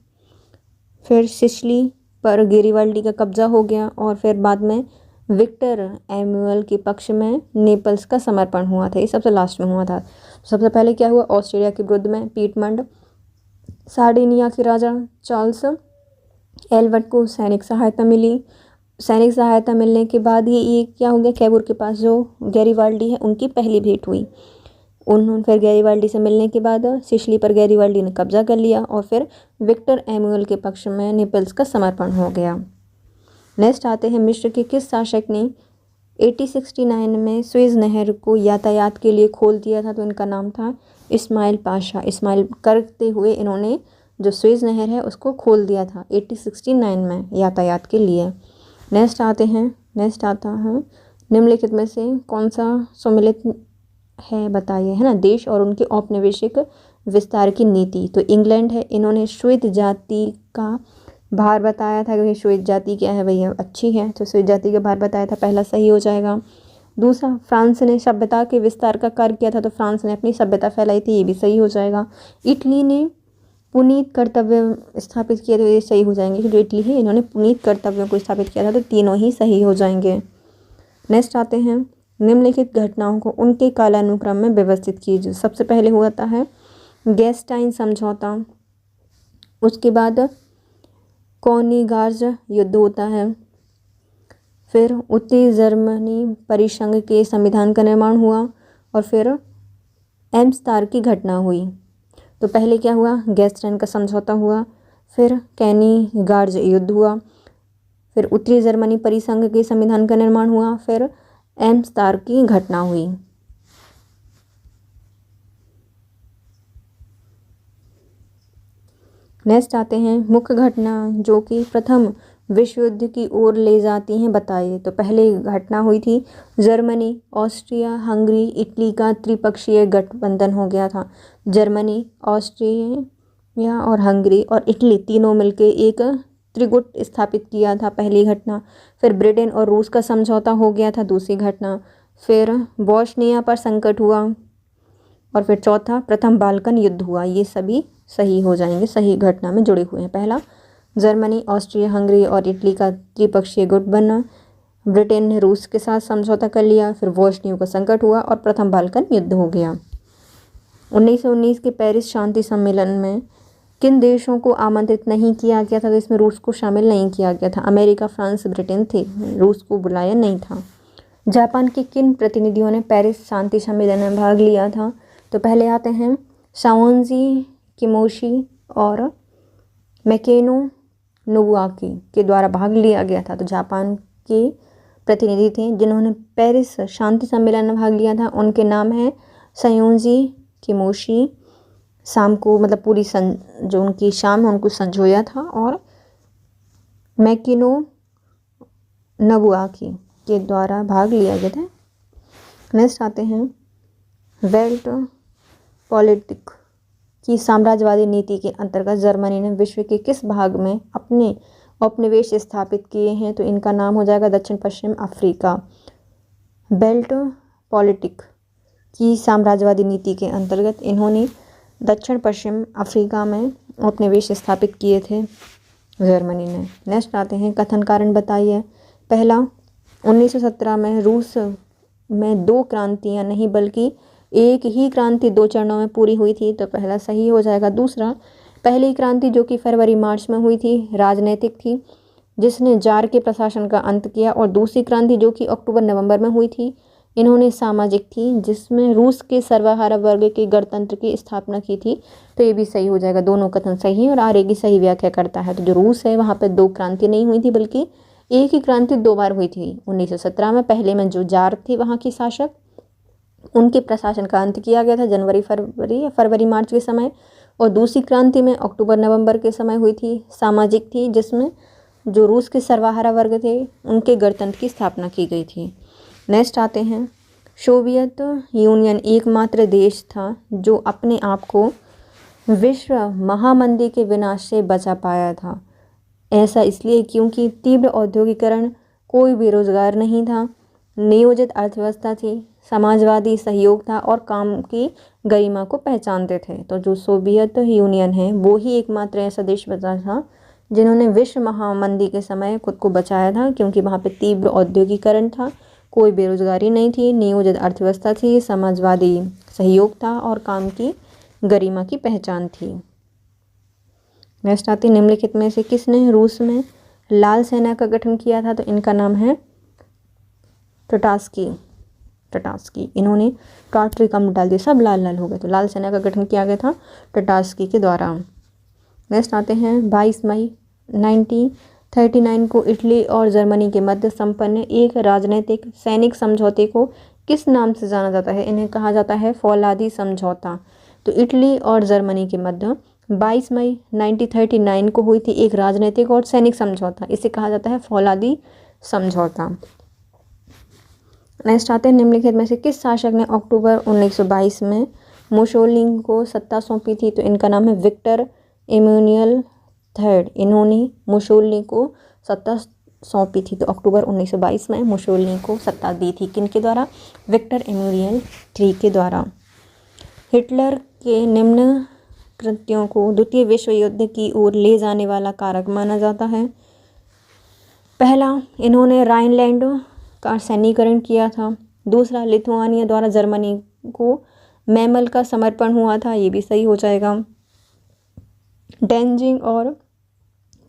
फिर सिसिली पर गैरिबाल्डी का कब्जा हो गया, और फिर बाद में विक्टर एमुअल के पक्ष में नेपल्स का समर्पण हुआ था। ये सबसे लास्ट में हुआ था। सबसे पहले क्या हुआ? ऑस्ट्रेलिया के विरुद्ध में पीटमंड सार्डिनिया के राजा चार्ल्स एल्बर्ट को सैनिक सहायता मिली। सैनिक सहायता मिलने के बाद ये क्या हो गया? कैबूर के पास जो गैरिबाल्डी है उनकी पहली भेंट हुई। उन्होंने फिर गैरिबाल्डी से मिलने के बाद सिसिली पर गैरिबाल्डी ने कब्जा कर लिया, और फिर विक्टर एमुअल के पक्ष में नेपल्स का समर्पण हो गया। नेक्स्ट आते हैं मिस्र के किस शासक ने 1869 में स्वेज नहर को यातायात के लिए खोल दिया था? तो इनका नाम था इस्माइल पाशा। इस्माइल करते हुए इन्होंने जो स्वेज नहर है उसको खोल दिया था 1869 में यातायात के लिए। नेक्स्ट आता है निम्नलिखित में से कौन सा सम्मिलित है बताइए, है ना, देश और उनके औपनिवेशिक विस्तार की नीति। तो इंग्लैंड है, इन्होंने श्वेत जाति का भार बताया था कि श्वेत जाति क्या है भैया, अच्छी है, तो श्वेत जाति का भार बताया था, पहला सही हो जाएगा। दूसरा, फ्रांस ने सभ्यता के विस्तार का कार्य किया था, तो फ्रांस ने अपनी सभ्यता फैलाई थी, ये भी सही हो जाएगा। इटली ने पुनीत कर्तव्य स्थापित किया, तो ये सही हो जाएंगे, क्योंकि इटली है, इन्होंने पुनीत कर्तव्यों को स्थापित किया था, तो तीनों ही सही हो जाएंगे। नेक्स्ट आते हैं निम्नलिखित घटनाओं को उनके कालानुक्रम में व्यवस्थित कीजिए। सबसे पहले होता है गैस्टाइन समझौता, उसके बाद कोनिगार्ज युद्ध होता है, फिर उत्तरी जर्मनी परिसंघ के संविधान का निर्माण हुआ, और फिर एम्स्तार की घटना हुई। तो पहले क्या हुआ? गैस्टाइन का समझौता हुआ, फिर कोनिगार्ज युद्ध हुआ, फिर उत्तरी जर्मनी परिसंघ के संविधान का निर्माण हुआ, फिर एम्स्तार की घटना हुई। नेक्स्ट आते हैं मुख्य घटना जो कि प्रथम विश्व युद्ध की ओर ले जाती हैं, बताइए। तो पहले घटना हुई थी जर्मनी, ऑस्ट्रिया, हंगरी, इटली का त्रिपक्षीय गठबंधन हो गया था। जर्मनी, ऑस्ट्रिया और हंगरी और इटली तीनों मिलकर एक त्रिगुट स्थापित किया था, पहली घटना। फिर ब्रिटेन और रूस का समझौता हो गया था, दूसरी घटना। फिर बोस्निया पर संकट हुआ, और फिर चौथा प्रथम बाल्कन युद्ध हुआ। ये सभी सही हो जाएंगे, सही घटना में जुड़े हुए हैं। पहला जर्मनी, ऑस्ट्रिया, हंगरी और इटली का त्रिपक्षीय गुट बना, ब्रिटेन ने रूस के साथ समझौता कर लिया, फिर बोस्निया का संकट हुआ और प्रथम बाल्कन युद्ध हो गया। 1919 के पेरिस शांति सम्मेलन में किन देशों को आमंत्रित नहीं किया गया था? तो इसमें रूस को शामिल नहीं किया गया था। अमेरिका, फ्रांस, ब्रिटेन थे, रूस को बुलाया नहीं था। जापान के किन प्रतिनिधियों ने पेरिस शांति सम्मेलन में भाग लिया था? तो पहले आते हैं शाओजी किमोशी और मैकेनो नोबुआकी के द्वारा भाग लिया गया था। तो जापान के प्रतिनिधि थे जिन्होंने पेरिस शांति सम्मेलन में भाग लिया था, उनके नाम है शाओजी किमोशी। शाम को मतलब पूरी जो उनकी शाम है उनको संजोया था, और मैकेनो नोबुआकी के द्वारा भाग लिया गया था। नेक्स्ट आते हैं वेल्ट पॉलिटिक की साम्राज्यवादी नीति के अंतर्गत जर्मनी ने विश्व के किस भाग में अपने उपनिवेश स्थापित किए हैं? तो इनका नाम हो जाएगा दक्षिण पश्चिम अफ्रीका। बेल्ट पॉलिटिक की साम्राज्यवादी नीति के अंतर्गत इन्होंने दक्षिण पश्चिम अफ्रीका में उपनिवेश स्थापित किए थे। जर्मनी ने। नेक्स्ट आते हैं, कथन कारण बताइए। पहला, 1917 में रूस में 2 क्रांतियाँ नहीं बल्कि एक ही क्रांति 2 चरणों में पूरी हुई थी, तो पहला सही हो जाएगा। दूसरा, पहली क्रांति जो कि फरवरी मार्च में हुई थी राजनीतिक थी, जिसने जार के प्रशासन का अंत किया, और दूसरी क्रांति जो कि अक्टूबर नवंबर में हुई थी, इन्होंने सामाजिक थी, जिसमें रूस के सर्वहारा वर्ग के गणतंत्र की स्थापना की थी। तो ये भी सही हो जाएगा, दोनों कथन सही है और आगे की सही व्याख्या करता है। तो जो रूस है वहाँ पर 2 क्रांति नहीं हुई थी बल्कि एक ही क्रांति 2 बार हुई थी। 1917 में पहले में जो जार थे वहाँ की शासक, उनके प्रशासन का अंत किया गया था फरवरी मार्च के समय, और दूसरी क्रांति में अक्टूबर नवंबर के समय हुई थी, सामाजिक थी, जिसमें जो रूस के सर्वहारा वर्ग थे उनके गणतंत्र की स्थापना की गई थी। नेक्स्ट आते हैं, सोवियत यूनियन एकमात्र देश था जो अपने आप को विश्व महामंदी के विनाश से बचा पाया था। ऐसा इसलिए क्योंकि तीव्र औद्योगिकरण, कोई बेरोजगार नहीं था, नियोजित अर्थव्यवस्था थी, समाजवादी सहयोग था और काम की गरिमा को पहचानते थे। तो जो सोवियत यूनियन है वो ही एकमात्र ऐसा देश बचा था जिन्होंने विश्व महामंदी के समय खुद को बचाया था, क्योंकि वहाँ पे तीव्र औद्योगिकरण था, कोई बेरोजगारी नहीं थी, नियोजित अर्थव्यवस्था थी, समाजवादी सहयोग था और काम की गरिमा की पहचान थी। नेक्स्ट आती, निम्नलिखित में से किसने रूस में लाल सेना का गठन किया था? तो इनका नाम है टटास्की। इन्होंने काटरी कम डाल दिए, सब लाल लाल हो गए। तो लाल सेना का गठन किया गया था टटास्की के द्वारा। नेक्स्ट आते हैं, 22 मई 1939 को इटली और जर्मनी के मध्य संपन्न एक राजनीतिक सैनिक समझौते को किस नाम से जाना जाता है? इन्हें कहा जाता है फौलादी समझौता। तो इटली और जर्मनी के मध्य 22 मई 1939 को हुई थी एक राजनीतिक और सैनिक समझौता, इसे कहा जाता है फौलादी समझौता। नेक्स्ट आते हैं, निम्नलिखित में से किस शासक ने अक्टूबर 1922 में मुसोलिनी को सत्ता सौंपी थी? तो इनका नाम है विक्टर इमैनुएल III। इन्होंने मुसोलिनी को सत्ता सौंपी थी। तो अक्टूबर 1922 में मुसोलिनी को सत्ता दी थी किनके द्वारा? विक्टर इमैनुएल III के द्वारा। हिटलर के निम्न कृत्यों को द्वितीय विश्व युद्ध की ओर ले जाने वाला कारक माना जाता है। पहला, इन्होंने राइनलैंड का सैन्यीकरण किया था। दूसरा, लिथुआनिया द्वारा जर्मनी को मैमल का समर्पण हुआ था, ये भी सही हो जाएगा। डेंजिंग और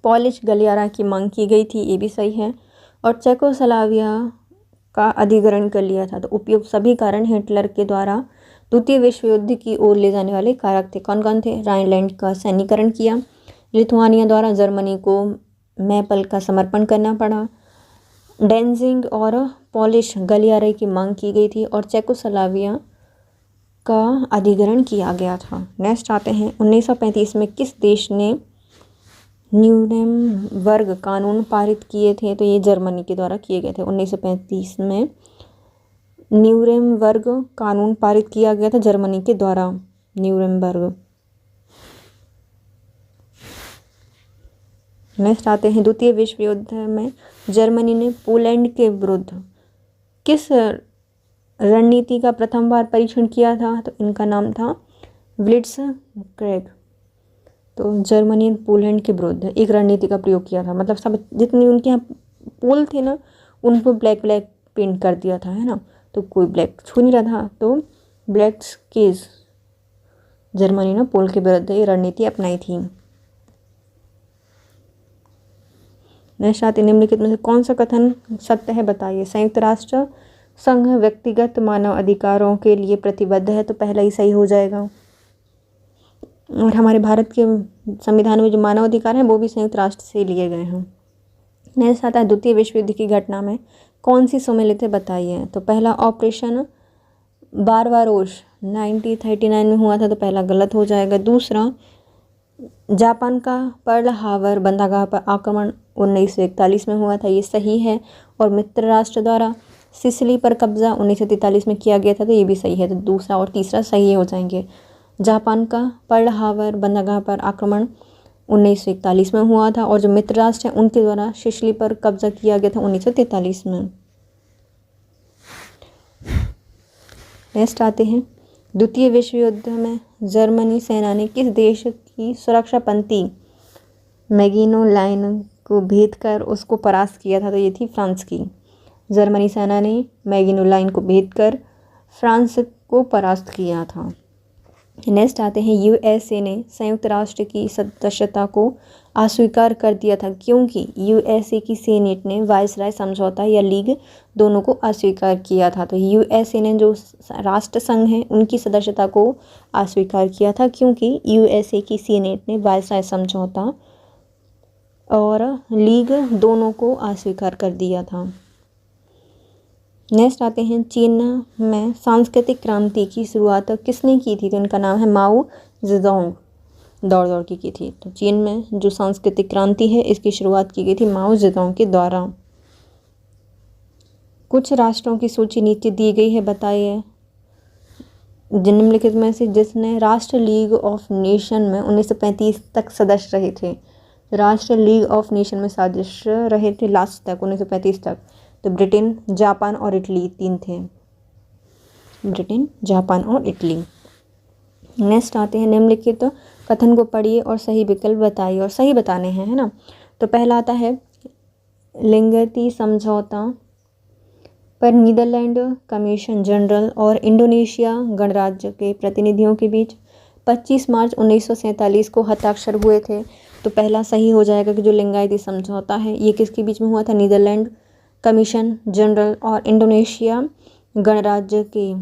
पोलिश गलियारा की मांग की गई थी, ये भी सही है। और चेकोस्लोवाकिया का अधिग्रहण कर लिया था। तो उपयुक्त सभी कारण हिटलर के द्वारा द्वितीय विश्व युद्ध की ओर ले जाने वाले कारक थे। कौन कौन थे? राइनलैंड का सैन्यीकरण किया, लिथुआनिया द्वारा जर्मनी को मैपल का समर्पण करना पड़ा, डेंजिंग और पोलिश गलियारे की मांग की गई थी, और चेकोस्लोवाकिया का अधिग्रहण किया गया था। नेक्स्ट आते हैं, 1935 में किस देश ने न्यूरेमबर्ग कानून पारित किए थे? तो ये जर्मनी के द्वारा किए गए थे। 1935 में न्यूरेमबर्ग कानून पारित किया गया था जर्मनी के द्वारा, न्यूरेमबर्ग। नेक्स्ट आते हैं, द्वितीय विश्व युद्ध में जर्मनी ने पोलैंड के विरुद्ध किस रणनीति का प्रथम बार परीक्षण किया था? तो इनका नाम था ब्लिट्जक्रीग। तो जर्मनी ने पोलैंड के विरुद्ध एक रणनीति का प्रयोग किया था, मतलब सब जितने उनके यहाँ पोल थे ना उनको ब्लैक पेंट कर दिया था, है ना, तो कोई ब्लैक छू नहीं रहा था। तो ब्लिट्जक्रीग, जर्मनी ने पोल के विरुद्ध ये रणनीति अपनाई थी। नेक्स्ट आते, निम्नलिखित में से कौन सा कथन सत्य है बताइए? संयुक्त राष्ट्र संघ व्यक्तिगत मानव अधिकारों के लिए प्रतिबद्ध है, तो पहला ही सही हो जाएगा। और हमारे भारत के संविधान में जो मानव अधिकार हैं वो भी संयुक्त राष्ट्र से लिए गए हैं। नेक्स्ट आता है, द्वितीय विश्व युद्ध की घटना में कौन सी सम्मिलित है बताइए? तो पहला, ऑपरेशन बारबारोस 1939 में हुआ था, तो पहला गलत हो जाएगा। दूसरा, जापान का पर्ल हार्बर बंदरगाह पर आक्रमण 1941 में हुआ था, ये सही है। और मित्र राष्ट्र द्वारा सिसिली पर कब्जा 1943 में किया गया था, तो ये भी सही है। तो दूसरा और तीसरा सही हो जाएंगे। जापान का पर्ल हार्बर बंदरगाह पर आक्रमण 1941 में हुआ था, और जो मित्र राष्ट्र हैं उनके द्वारा सिसिली पर कब्जा किया गया था 1943 में। नेक्स्ट आते हैं, द्वितीय विश्व युद्ध में जर्मनी सेना ने किस देश की सुरक्षा पंक्ति मैगिनो लाइन को भेद कर उसको परास्त किया था, तो ये थी फ्रांस की। जर्मनी सेना ने मैगिनो लाइन को भेद कर फ्रांस को परास्त किया था। नेक्स्ट आते हैं, यूएसए ने संयुक्त राष्ट्र की सदस्यता को अस्वीकार कर दिया था क्योंकि यूएसए की सीनेट ने वायसराय समझौता या लीग दोनों को अस्वीकार किया था। तो यूएसए ने जो राष्ट्र संघ है उनकी सदस्यता को अस्वीकार किया था क्योंकि यूएसए की सीनेट ने वायसराय समझौता और लीग दोनों को अस्वीकार कर दिया था। नेक्स्ट आते हैं, चीन में सांस्कृतिक क्रांति की शुरुआत किसने की थी? तो इनका नाम है माओ जेडोंग, दौड़ की थी। तो चीन में जो सांस्कृतिक क्रांति है इसकी शुरुआत की गई थी माओ जेडोंग के द्वारा। कुछ राष्ट्रों की सूची नीचे दी गई है, बताइए निम्नलिखित में से जिसने राष्ट्र लीग ऑफ नेशन में 1935 तक सदस्य रहे थे। राष्ट्र लीग ऑफ नेशन में सदस्य रहे थे लास्ट तक 1935 तक। तो ब्रिटेन, जापान और इटली 3 थे, ब्रिटेन, जापान और इटली। नेक्स्ट आते हैं, निम्नलिखित कथन को पढ़िए और सही विकल्प बताइए, और सही बताने हैं, है ना। तो पहला आता है, लिंगती समझौता पर नीदरलैंड कमीशन जनरल और इंडोनेशिया गणराज्य के प्रतिनिधियों के बीच 25 मार्च 1947 को हस्ताक्षर हुए थे। तो पहला सही हो जाएगा कि जो लिंगायती समझौता है ये किसके बीच में हुआ था? नीदरलैंड कमीशन जनरल और इंडोनेशिया गणराज्य के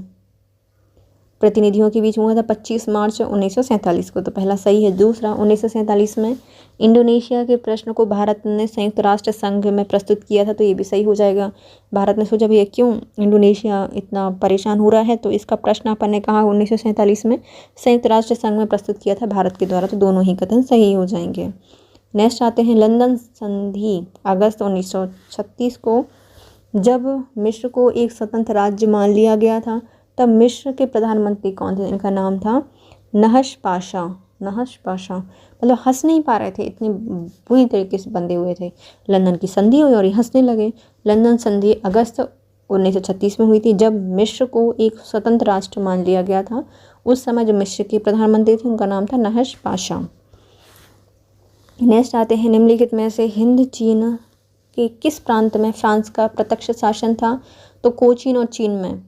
प्रतिनिधियों के बीच में हुआ था 25 मार्च 1947 को। तो पहला सही है। दूसरा, 1947 में इंडोनेशिया के प्रश्न को भारत ने संयुक्त राष्ट्र संघ में प्रस्तुत किया था, तो ये भी सही हो जाएगा। भारत ने सोचा भैया क्यों इंडोनेशिया इतना परेशान हो रहा है, तो इसका प्रश्न अपन ने कहा 1947 में संयुक्त राष्ट्र संघ में प्रस्तुत किया था भारत के द्वारा, तो दोनों ही कथन सही हो जाएंगे। नेक्स्ट आते हैं, लंदन संधि अगस्त 1936 को जब मिस्र को एक स्वतंत्र राज्य मान लिया गया था, तब मिस्र के प्रधानमंत्री कौन थे? इनका नाम था नहश पाशा। नहश पाशा मतलब हंस नहीं पा रहे थे, इतनी बुरी तरीके से बंधे हुए थे। लंदन की संधि हुई और ये हंसने लगे। लंदन संधि अगस्त 1936 में हुई थी, जब मिस्र को एक स्वतंत्र राष्ट्र मान लिया गया था। उस समय जो मिस्र के प्रधानमंत्री थे उनका नाम था नहश पाशा। नेक्स्ट आते हैं, निम्नलिखित में से हिंद चीन के किस प्रांत में फ्रांस का प्रत्यक्ष शासन था? तो कोचीन और चीन में।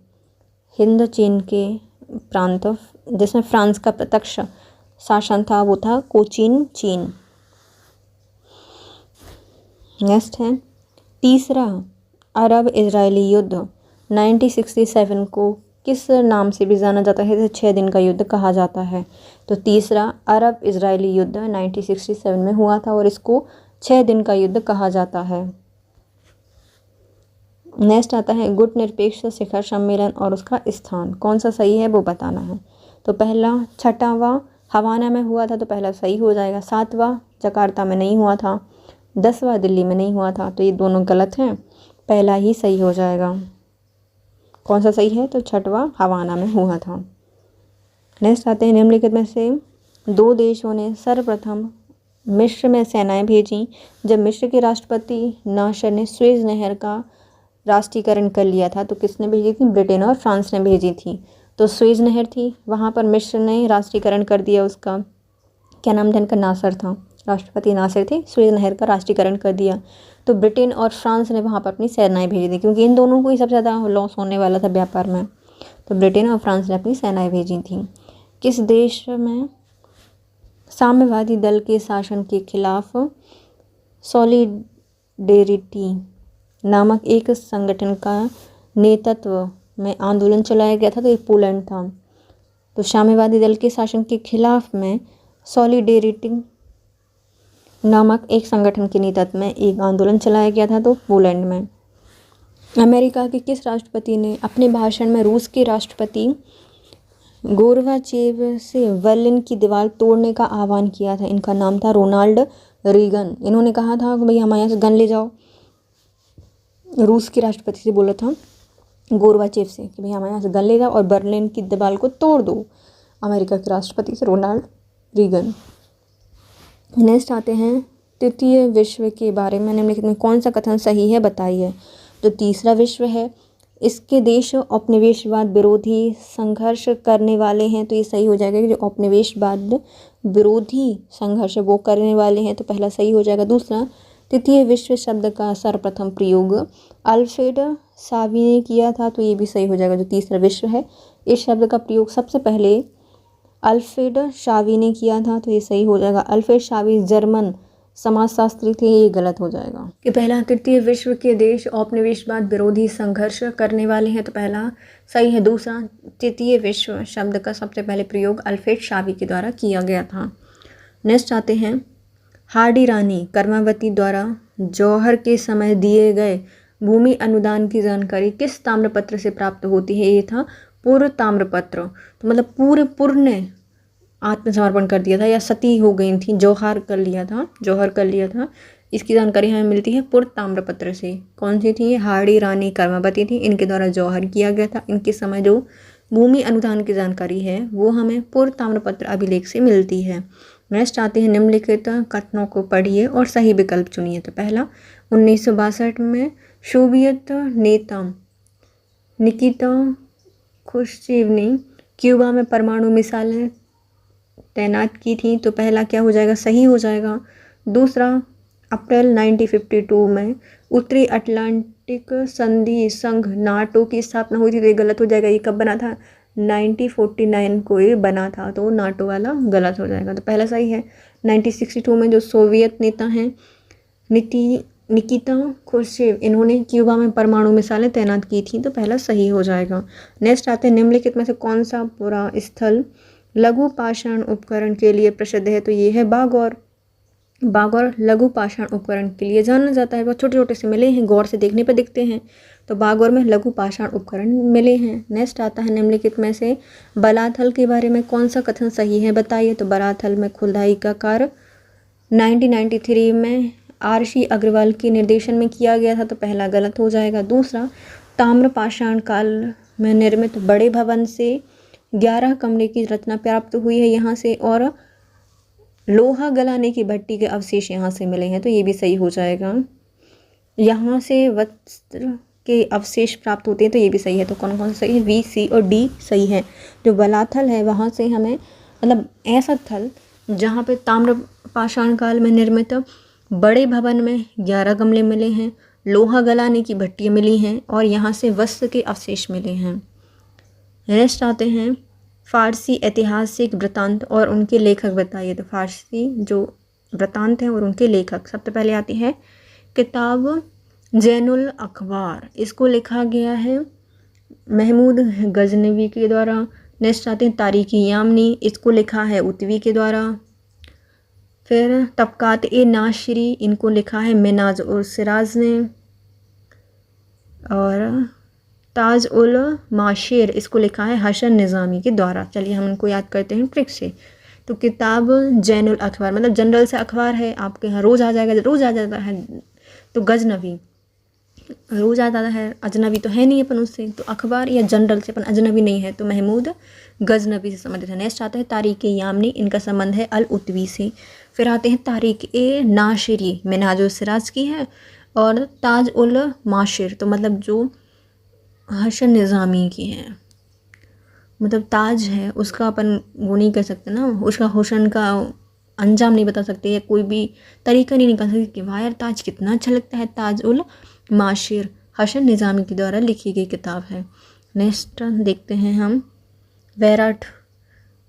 हिंद चीन के प्रांत जिसमें फ्रांस का प्रत्यक्ष शासन था वो था कोचीन, चीन। नेक्स्ट है, तीसरा अरब इजरायली युद्ध 1967 को किस नाम से भी जाना जाता है? 6 दिन का युद्ध कहा जाता है। तो तीसरा अरब इजरायली युद्ध 1967 में हुआ था और इसको 6 दिन का युद्ध कहा जाता है। नेक्स्ट आता है, गुट निरपेक्ष शिखर सम्मेलन और उसका स्थान। कौन सा सही है वो बताना है। तो पहला 6वां हवाना में हुआ था, तो पहला सही हो जाएगा। 7वां जकार्ता में नहीं हुआ था। 10वां दिल्ली में नहीं हुआ था, तो ये दोनों गलत हैं, पहला ही सही हो जाएगा। कौन सा सही है? तो 6वां हवाना में हुआ था। नेक्स्ट आते हैं, निम्नलिखित में से 2 देशों ने सर्वप्रथम मिस्र में सेनाएं भेजी जब मिस्र के राष्ट्रपति नासर ने सुएज नहर का राष्ट्रीयकरण कर लिया था। तो किसने भेजी थी? ब्रिटेन और फ्रांस ने भेजी थी। तो सुएज नहर थी, वहाँ पर मिस्र ने राष्ट्रीयकरण कर दिया उसका। क्या नाम था इनका? नासर था, राष्ट्रपति नासर थे। सुएज नहर का राष्ट्रीयकरण कर दिया। तो ब्रिटेन और फ्रांस ने वहाँ पर अपनी सेनाएं भेजी थी क्योंकि इन दोनों को ही सबसे ज़्यादा लॉस होने वाला था व्यापार में। तो ब्रिटेन और फ्रांस ने अपनी सेनाएं भेजी थी। किस देश में साम्यवादी दल के शासन के खिलाफ सॉलिडेरिटी नामक एक संगठन का नेतृत्व में आंदोलन चलाया गया था? तो ये पोलैंड था। तो साम्यवादी दल के शासन के खिलाफ में सॉलिडेरिटी नामक एक संगठन के नेतृत्व में एक आंदोलन चलाया गया था, तो पोलैंड में। अमेरिका के किस राष्ट्रपति ने अपने भाषण में रूस के राष्ट्रपति गोर्बाचेव से बर्लिन की दीवार तोड़ने का आह्वान किया था? इनका नाम था रोनाल्ड रीगन। इन्होंने कहा था कि भाई हमारे यहाँ से गन ले जाओ। रूस के राष्ट्रपति से बोला था गोर्बाचेव से कि भाई हमारे यहाँ से गन ले जाओ और बर्लिन की दीवार को तोड़ दो। अमेरिका के राष्ट्रपति से रोनाल्ड रीगन। नेक्स्ट आते हैं, तृतीय विश्व के बारे में निम्नलिखित में कौन सा कथन सही है बताइए। जो तीसरा विश्व है इसके देश औपनिवेशवाद विरोधी संघर्ष करने वाले हैं, तो ये सही हो जाएगा कि जो औपनिवेशवाद विरोधी संघर्ष वो करने वाले हैं, तो पहला सही हो जाएगा। दूसरा, तृतीय विश्व शब्द का सर्वप्रथम प्रयोग अल्फ्रेड सावी ने किया था, तो ये भी सही हो जाएगा। जो तीसरा विश्व है, इस शब्द का प्रयोग सबसे पहले अल्फ्रेड शावी ने किया था, तो ये सही हो जाएगा। अल्फ्रेड शावी जर्मन समाजशास्त्री थे, ये गलत हो जाएगा। कि पहला, तृतीय विश्व के देश औपनिवेशवाद विरोधी संघर्ष करने वाले हैं, तो पहला सही है। दूसरा, तृतीय विश्व शब्द का सबसे पहले प्रयोग अल्फ्रेड शावी के द्वारा किया गया था। नेक्स्ट आते हैं, हार्डी रानी कर्मावती द्वारा जौहर के समय दिए गए भूमि अनुदान की जानकारी किस ताम्रपत्र से प्राप्त होती है? ये था पूर्व ताम्रपत्र। तो मतलब पूर्व ने आत्मसमर्पण कर दिया था या सती हो गई थी, जौहर कर लिया था। इसकी जानकारी हमें मिलती है पूर्व ताम्रपत्र से। कौन सी थी? हार्डी रानी कर्मावती थी, इनके द्वारा जौहर किया गया था। इनके समय जो भूमि अनुदान की जानकारी है वो हमें पूर्व ताम्रपत्र अभिलेख से मिलती है। नेक्स्ट आते हैं, निम्नलिखित कथनों को पढ़िए और सही विकल्प चुनिए। तो पहला, 1962 में सोवियत नेता निकिता खुश्चेव ने क्यूबा में परमाणु मिसाइलें तैनात की थी, तो पहला क्या हो जाएगा? सही हो जाएगा। दूसरा, अप्रैल 1952 में उत्तरी अटलांटिक संधि संघ नाटो की स्थापना हुई थी, तो ये गलत हो जाएगा। ये कब बना था? 1949 को ये बना था, तो नाटो वाला गलत हो जाएगा। तो पहला सही है। 1962 में जो सोवियत नेता हैं निकिता खुश्चेव, इन्होंने क्यूबा में परमाणु मिसाइलें तैनात की थी, तो पहला सही हो जाएगा। नेक्स्ट आते हैं, निम्नलिखित में से कौन सा पूरा स्थल लघु पाषाण उपकरण के लिए प्रसिद्ध है? तो ये है बागौर लघु पाषाण उपकरण के लिए जाना जाता है। बहुत छोटे छोटे से मिले हैं, गौर से देखने पर दिखते हैं, तो बागौर में लघु पाषाण उपकरण मिले हैं। नेक्स्ट आता है, निम्नलिखित में से बलाथल के बारे में कौन सा कथन सही है? बताइए। तो बलाथल में खुदाई का कार्य 1993 में RC अग्रवाल के निर्देशन में किया गया था, तो पहला गलत हो जाएगा। दूसरा, ताम्र पाषाण काल में निर्मित बड़े भवन से 11 कमरे की रचना प्राप्त हुई है यहाँ से, और लोहा गलाने की भट्टी के अवशेष यहाँ से मिले हैं, तो ये भी सही हो जाएगा। यहाँ से वस्त्र के अवशेष प्राप्त होते हैं, तो ये भी सही है। तो कौन कौन सा सही है? B, C और D सही है। जो बलाथल है वहाँ से हमें मतलब ऐसा थल जहाँ पे ताम्र पाषाण काल में निर्मित बड़े भवन में 11 गमले मिले हैं, लोहा गलाने की भट्टियाँ मिली हैं, और यहाँ से वस्त्र के अवशेष मिले हैं। नेक्स्ट आते हैं, फारसी ऐतिहासिक वृत्तांत और उनके लेखक बताइए। तो फारसी जो वृत्तांत हैं और उनके लेखक, सबसे पहले आती है किताब जैनुल अखबार, इसको लिखा गया है महमूद गजनवी के द्वारा। नेक्स्ट आते हैं तारीखी यामनी, इसको लिखा है उतवी के द्वारा। फिर तबकात ए नाशरी, इनको लिखा है मिनाज उल सिराज ने। और ताज उल माशिर, इसको लिखा है हसन निज़ामी के द्वारा। चलिए हम इनको याद करते हैं ट्रिक से। तो किताब जैनुल अखबार मतलब जनरल से अखबार है, आपके यहाँ रोज़ आ जाता है। तो गजनवी रोज़ आ जाता है, अजनबी तो है नहीं अपन उससे, तो अखबार या जनरल से अपन अजनबी नहीं है, तो महमूद गजनवी से संबंधित है। नेक्स्ट आता है तारीख यामनी, इनका संबंध है अल उतवी से। फिर आते हैं तारीख ए नाशिरी, मिनाजुल सिराज की है। और ताज उल माशिर, तो मतलब जो हसन निज़ामी की है, मतलब ताज है उसका अपन वो नहीं कर सकते ना, उसका हुसन का अंजाम नहीं बता सकते, या कोई भी तरीका नहीं निकाल सकते कि वाह यार ताज कितना अच्छा लगता है। ताज उल माशिर हसन निज़ामी के द्वारा लिखी गई किताब है। नेक्स्ट देखते हैं हम, वैराट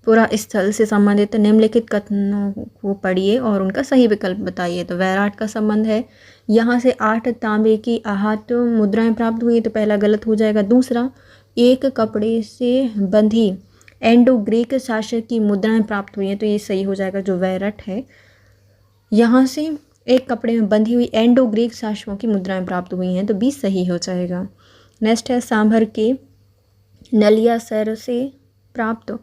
पूरा स्थल से संबंधित निम्नलिखित कथनों को पढ़िए और उनका सही विकल्प बताइए। तो वैराट का संबंध है यहाँ से 8 तांबे की आहत मुद्राएं प्राप्त हुई, तो पहला गलत हो जाएगा। दूसरा, एक कपड़े से बंधी एंडो ग्रीक शासक की मुद्राएं प्राप्त हुई हैं, तो ये सही हो जाएगा। जो वैराट है यहाँ से एक कपड़े में बंधी हुई एंडो ग्रीक शासकों की मुद्राएं प्राप्त हुई हैं, तो भी सही हो जाएगा। नेक्स्ट है, सांभर के नलियासर से प्राप्त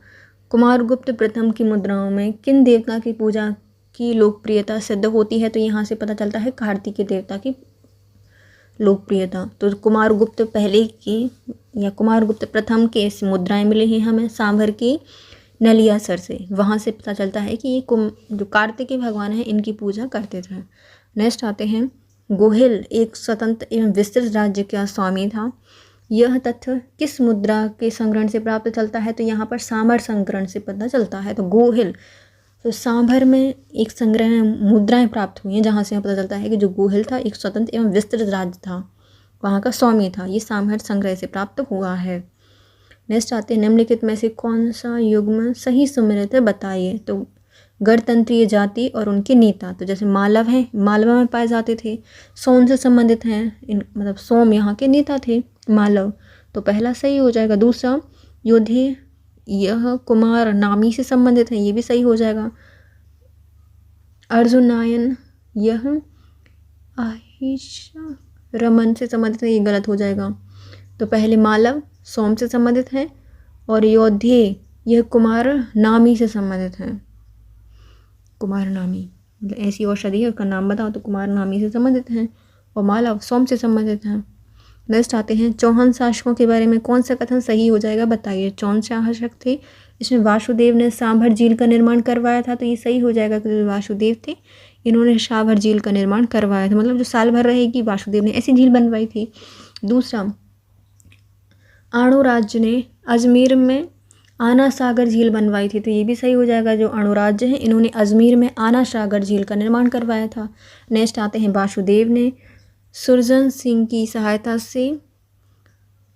कुमारगुप्त प्रथम की मुद्राओं में किन देवता की पूजा की लोकप्रियता सिद्ध होती है? तो यहाँ से पता चलता है कार्तिकेय देवता की लोकप्रियता। तो कुमारगुप्त पहले की या कुमारगुप्त प्रथम के मुद्राएं मिली हैं हमें सांभर की नलियासर से, वहाँ से पता चलता है कि ये जो कार्तिकेय भगवान हैं इनकी पूजा करते थे। नेक्स्ट आते हैं, गोहिल एक स्वतंत्र एवं विस्तृत राज्य का स्वामी था। यह तथ्य किस मुद्रा के संग्रहण से प्राप्त चलता है? तो यहाँ पर सांभर संग्रहण से पता चलता है। तो गोहिल, तो सांभर में एक संग्रह मुद्राएं प्राप्त हुई हैं जहाँ से पता चलता है कि जो गोहिल था एक स्वतंत्र एवं विस्तृत राज्य था, वहाँ का स्वामी था। ये सांभर संग्रह से प्राप्त हुआ है। नेक्स्ट आते हैं, निम्नलिखित में से कौन सा युग्म सही सुमेलित है बताइए। तो गणतंत्रीय जाति और उनके नेता, तो जैसे मालव हैं, मालवा में पाए जाते थे, सोम से संबंधित हैं, मतलब सोम यहाँ के नेता थे मालव, तो पहला सही हो जाएगा। दूसरा योधे, यह कुमार नामी से संबंधित है, ये भी सही हो जाएगा। अर्जुनायन, यह आहिषा रमन से संबंधित है, ये गलत हो जाएगा। तो पहले मालव सोम से संबंधित है और योधे यह कुमार नामी से संबंधित है। कुमार नामी मतलब ऐसी औषधि है, उसका नाम बताओ, तो कुमार नामी से संबंधित हैं और मालव सोम से संबंधित हैं। नेक्स्ट आते हैं, चौहान शासकों के बारे में कौन सा कथन सही हो जाएगा बताइए। चौहान शासक थे, इसमें वासुदेव ने सांभर झील का निर्माण करवाया था, तो ये सही हो जाएगा क्योंकि वासुदेव थे, इन्होंने सांभर झील का निर्माण करवाया था, मतलब जो साल भर रहेगी वासुदेव ने ऐसी झील बनवाई थी। दूसरा, आणु राज्य ने अजमेर में आना सागर झील बनवाई थी, तो ये भी सही हो जाएगा। जो अणु राज्य हैं इन्होंने अजमेर में आना सागर झील का निर्माण करवाया था। नेक्स्ट आते हैं, वासुदेव ने सुरजन सिंह की सहायता से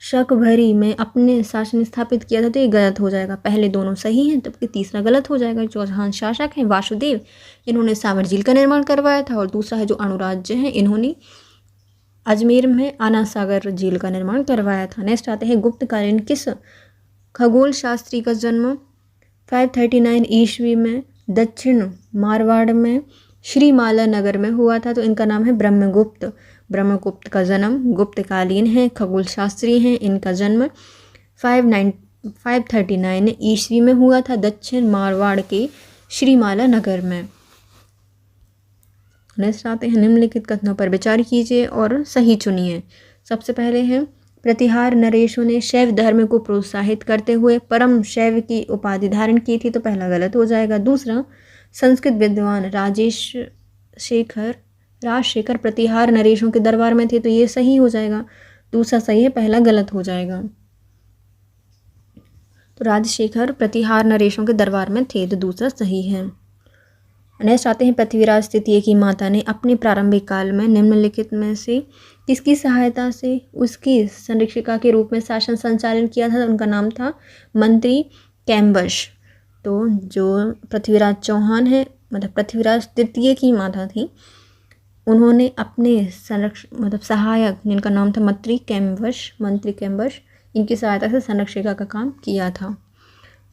शकभरी में अपने शासन स्थापित किया था, तो ये गलत हो जाएगा। पहले दोनों सही हैं, तब तीसरा गलत हो जाएगा। चौहान शासक हैं वासुदेव, इन्होंने सांभर झील का निर्माण करवाया था, और दूसरा है जो अणु राज्य हैं, इन्होंने अजमेर में आना सागर झील का निर्माण करवाया था। नेक्स्ट आते हैं, गुप्तकालीन किस खगोल शास्त्री का जन्म 539 ईस्वी में दक्षिण मारवाड़ में श्रीमाला नगर में हुआ था, तो इनका नाम है ब्रह्मगुप्त। ब्रह्मगुप्त का जन्म गुप्तकालीन है, खगोल शास्त्री हैं, इनका जन्म 539 ईस्वी में हुआ था दक्षिण मारवाड़ के श्रीमाला नगर में। नेक्स्ट आते हैं, निम्नलिखित कथनों पर विचार कीजिए और सही चुनिए। सबसे पहले है, प्रतिहार नरेशों ने शैव धर्म को प्रोत्साहित करते हुए परम शैव की उपाधि धारण की थी, तो पहला गलत हो जाएगा। दूसरा, संस्कृत विद्वान राजशेखर प्रतिहार नरेशों के दरबार में थे, तो ये सही हो जाएगा। दूसरा सही है, पहला गलत हो जाएगा। तो राजशेखर प्रतिहार नरेशों के दरबार में थे, तो दूसरा सही है। नेक्स्ट आते हैं, पृथ्वीराज तृतीय की माता ने अपने प्रारंभिक काल में निम्नलिखित में से किसकी सहायता से उसकी संरक्षिका के रूप में शासन संचालन किया था, उनका नाम था मंत्री कैम्बश। तो जो पृथ्वीराज चौहान है, मतलब पृथ्वीराज तृतीय की माता थी, उन्होंने अपने मतलब सहायक जिनका नाम था मंत्री कैम्बश, इनकी सहायता से संरक्षिका का काम किया था।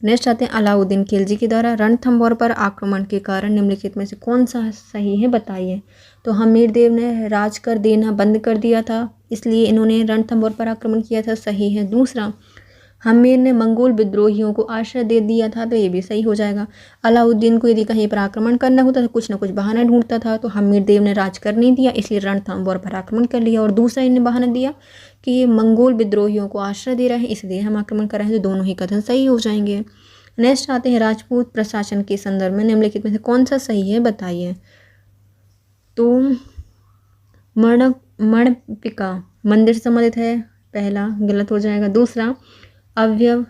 नेक्स्ट आते हैं, अलाउद्दीन खिलजी के द्वारा रणथंभौर पर आक्रमण के कारण निम्नलिखित में से कौन सा सही है बताइए। तो हमीरदेव ने राज कर देना बंद कर दिया था, इसलिए इन्होंने रणथंभौर पर आक्रमण किया था, सही है। दूसरा, हमीर ने मंगोल विद्रोहियों को आश्रय दे दिया था, तो ये भी सही हो जाएगा। अलाउद्दीन को यदि कहीं पर आक्रमण करना होता तो कुछ ना कुछ बहाना ढूंढता था, तो हमीरदेव ने राज कर नहीं दिया, इसलिए रणथंभौर पर आक्रमण कर लिया। और दूसरा इन्हें बहाना दिया कि ये मंगोल विद्रोहियों को आश्रय दे रहे हैं, इसलिए हम आक्रमण कर रहे हैं, तो दोनों ही कथन सही हो जाएंगे। नेक्स्ट आते हैं, राजपूत प्रशासन के संदर्भ में निम्नलिखित में से कौन सा सही है बताइए। तो मणपिका मंदिर से संबंधित है, पहला गलत हो जाएगा। दूसरा, अवयव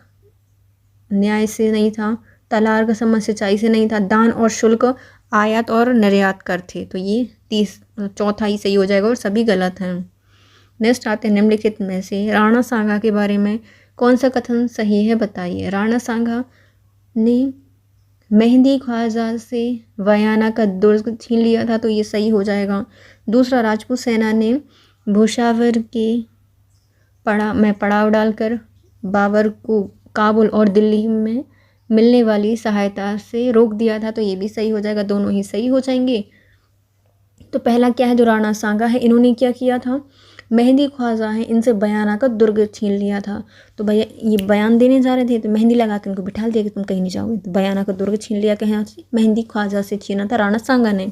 न्याय से नहीं था, तलार का संबंध सिंचाई से नहीं था, दान और शुल्क आयात और निर्यात कर थे, तो ये चौथा ही सही हो जाएगा और सभी गलत हैं। नेक्स्ट आते हैं, निम्नलिखित में से राणा सांगा के बारे में कौन सा कथन सही है बताइए। राणा सांगा ने मेहंदी ख्वाजा से वयाना का दुर्ग छीन लिया था, तो ये सही हो जाएगा। दूसरा, राजपूत सेना ने भूसावर के पड़ाव डालकर बाबर को काबुल और दिल्ली में मिलने वाली सहायता से रोक दिया था, तो ये भी सही हो जाएगा, दोनों ही सही हो जाएंगे। तो पहला क्या है, जो राणा सांगा है, इन्होंने क्या किया था, मेहंदी ख्वाजा है, इनसे बयाना का दुर्ग छीन लिया था। तो भैया ये बयान देने जा रहे थे, तो मेहंदी लगा के उनको बिठा दिया कि तुम कहीं नहीं जाओगे, तो बयाना का दुर्ग छीन लिया कहाँ से, मेहंदी ख्वाजा से छीना था राणा सांगा ने।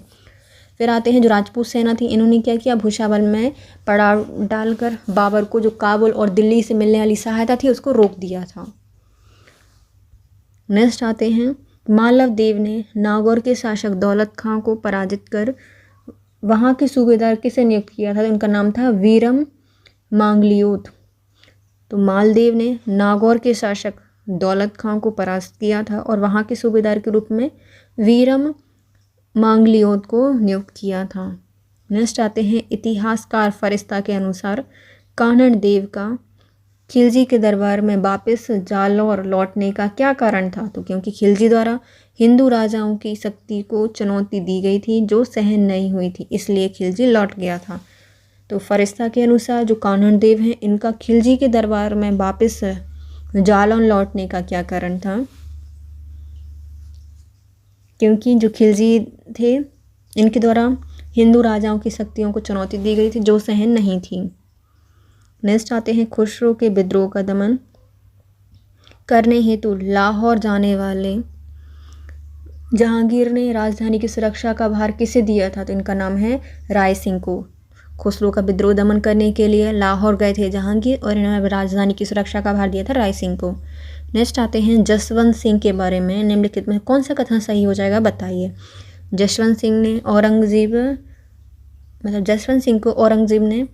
फिर आते हैं, जो राजपूत सेना थी, इन्होंने क्या किया, भूसावल में पड़ाव डालकर बाबर को जो काबुल और दिल्ली से मिलने वाली सहायता थी उसको रोक दिया था। नेक्स्ट आते हैं, मालव देव ने नागौर के शासक दौलत खां को पराजित कर वहाँ के सूबेदार किसे नियुक्त किया था, तो उनका नाम था वीरम मांगलियोत। तो मालदेव ने नागौर के शासक दौलत खां को परास्त किया था और वहाँ के सूबेदार के रूप में वीरम मांगलियोत को नियुक्त किया था। नेक्स्ट आते हैं इतिहासकार फरिश्ता के अनुसार कानड़ देव का खिलजी के दरबार में वापस जालौर लौटने का क्या कारण था? तो क्योंकि खिलजी द्वारा हिंदू राजाओं की शक्ति को चुनौती दी गई थी जो सहन नहीं हुई थी, इसलिए खिलजी लौट गया था। तो फरिश्ता के अनुसार जो कानड़ देव हैं इनका खिलजी के दरबार में वापस जालौर लौटने का क्या कारण था? क्योंकि जो खिलजी थे इनके द्वारा हिंदू राजाओं की शक्तियों को चुनौती दी गई थी जो सहन नहीं थी। नेक्स्ट आते हैं खुसरो के विद्रोह का दमन करने हेतु लाहौर जाने वाले जहांगीर ने राजधानी की सुरक्षा का भार किसे दिया था? तो इनका नाम है राय सिंह को। खुसरो का विद्रोह दमन करने के लिए लाहौर गए थे जहांगीर और इन्होंने राजधानी की सुरक्षा का भार दिया था राय सिंह को। नेक्स्ट आते हैं जसवंत सिंह के बारे में निम्नलिखित में कौन सा कथन सही हो जाएगा बताइए। जसवंत सिंह को औरंगजेब ने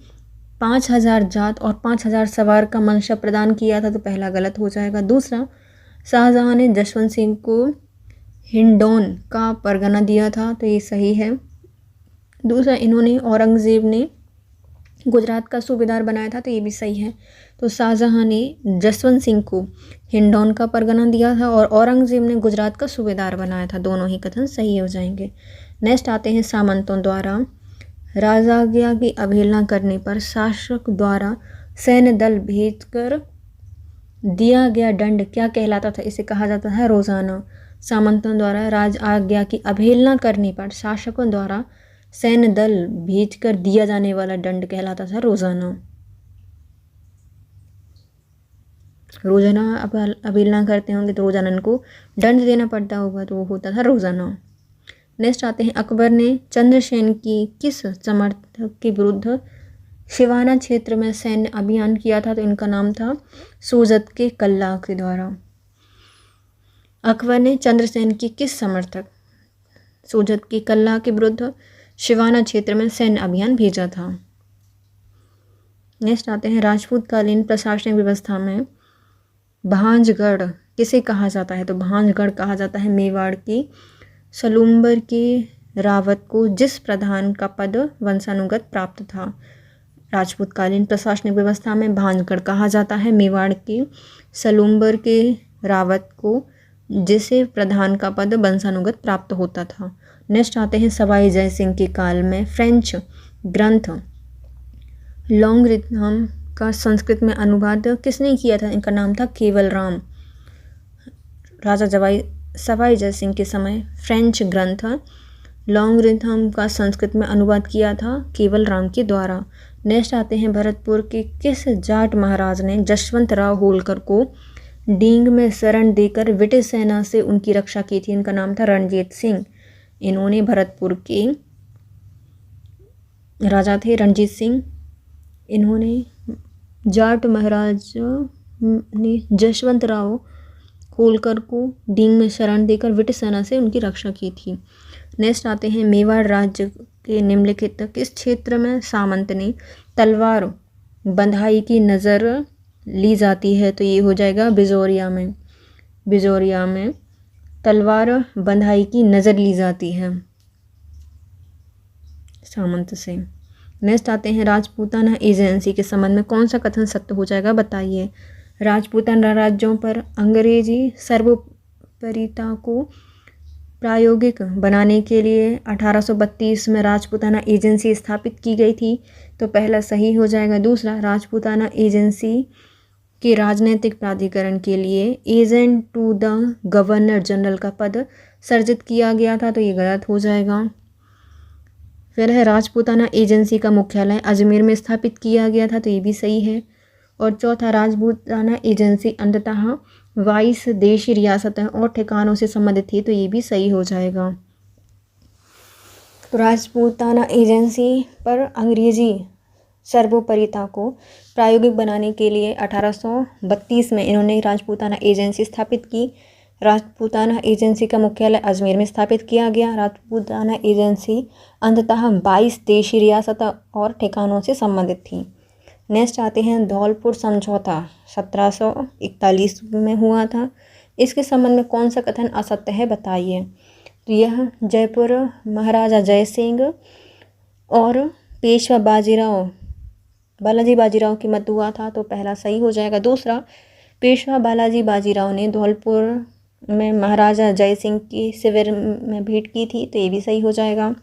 5000 जात और 5000 सवार का मनशा प्रदान किया था, तो पहला गलत हो जाएगा। दूसरा, शाहजहां ने जसवंत सिंह को हिंडौन का परगना दिया था, तो ये सही है। दूसरा, इन्होंने औरंगजेब ने गुजरात का सूबेदार बनाया था, तो ये भी सही है। तो शाहजहां ने जसवंत सिंह को हिंडौन का परगना दिया था और औरंगजेब ने गुजरात का सूबेदार बनाया था, दोनों ही कथन सही हो जाएंगे। नेक्स्ट आते हैं सामंतों द्वारा राजाज्ञा की अवहेलना करने पर शासक द्वारा सैन्य दल भेजकर दिया गया दंड क्या कहलाता था? इसे कहा जाता है रोजाना। सामंतों द्वारा राज आज्ञा की अवहेलना करने पर शासकों द्वारा सैन्य दल भेजकर दिया जाने वाला दंड कहलाता था रोजाना। रोजाना अवहेलना करते होंगे तो रोजाना इनको दंड देना पड़ता होगा, तो वो होता था रोजाना। नेक्स्ट आते हैं अकबर ने चंद्रसेन की किस समर्थक के विरुद्ध शिवाना क्षेत्र में सैन्य अभियान किया था? तो इनका नाम था सोजत के कल्ला के द्वारा। अकबर ने चंद्रसेन की किस समर्थक सोजत के कल्ला के विरुद्ध शिवाना क्षेत्र में सैन्य अभियान भेजा था। नेक्स्ट आते हैं राजपूतकालीन प्रशासनिक व्यवस्था में भांजगढ़ किसे कहा जाता है? तो भांजगढ़ कहा जाता है मेवाड़ की सलूम्बर के रावत को, जिस प्रधान का पद वंशानुगत प्राप्त था। राजपूतकालीन प्रशासनिक व्यवस्था में भांजगढ़ कहा जाता है मेवाड़ के सलूम्बर के रावत को, जिसे प्रधान का पद वंशानुगत प्राप्त होता था। नेक्स्ट आते हैं सवाई जय सिंह के काल में फ्रेंच ग्रंथ लॉन्गरिथम का संस्कृत में अनुवाद किसने किया था? इनका नाम था केवल राम। राजा सवाई जय सिंह के समय फ्रेंच ग्रंथ लॉन्गरिथम का संस्कृत में अनुवाद किया था केवल राम के द्वारा। नेक्स्ट आते हैं भरतपुर के किस जाट महाराज ने जसवंत राव होलकर को डींग में शरण देकर ब्रिटिश सेना से उनकी रक्षा की थी? इनका नाम था रणजीत सिंह। इन्होंने भरतपुर के राजा थे रणजीत सिंह। इन्होंने जाट महाराज ने जसवंत राव होलकर को डींग में शरण देकर ब्रिटिश सेना से उनकी रक्षा की थी। नेक्स्ट आते हैं मेवाड़ राज्य के निम्नलिखित किस क्षेत्र में सामंत ने तलवार बंधाई की नज़र ली जाती है? तो ये हो जाएगा बिजोरिया में। बिजोरिया में तलवार बंधाई की नज़र ली जाती है सामंत से। नेक्स्ट आते हैं राजपूताना एजेंसी के संबंध में कौन सा कथन सत्य हो जाएगा बताइए। राजपूताना राज्यों पर अंग्रेजी सर्वोपरिता को प्रायोगिक बनाने के लिए 1832 में राजपूताना एजेंसी स्थापित की गई थी, तो पहला सही हो जाएगा। दूसरा, राजपूताना एजेंसी के राजनीतिक प्राधिकरण के लिए agent to the governor general का पद सर्जित किया गया था, तो ये गलत हो जाएगा। फिर है राजपूताना एजेंसी का मुख्यालय अजमेर में स्थापित किया गया था, तो ये भी सही है। और चौथा, राजपूताना एजेंसी अंततः 22 देशी रियासतें और ठिकानों से संबंधित थी, तो ये भी सही हो जाएगा। तो राजपूताना एजेंसी पर अंग्रेजी सर्वोपरिता को प्रायोगिक बनाने के लिए 1832 में इन्होंने राजपूताना एजेंसी स्थापित की। राजपूताना एजेंसी का मुख्यालय अजमेर में स्थापित किया गया। राजपूताना एजेंसी अंततः 22 देशी रियासतों और ठिकानों से संबंधित थी। नेक्स्ट आते हैं धौलपुर समझौता 1741 में हुआ था। इसके संबंध में कौन सा कथन असत्य है बताइए। तो यह जयपुर महाराजा जय सिंह और पेशवा बालाजी बाजीराव की मध्य हुआ था, तो पहला सही हो जाएगा। दूसरा, पेशवा बालाजी बाजीराव ने धौलपुर में महाराजा जय सिंह की शिविर में भेंट की थी, तो ये भी सही हो जाएगा।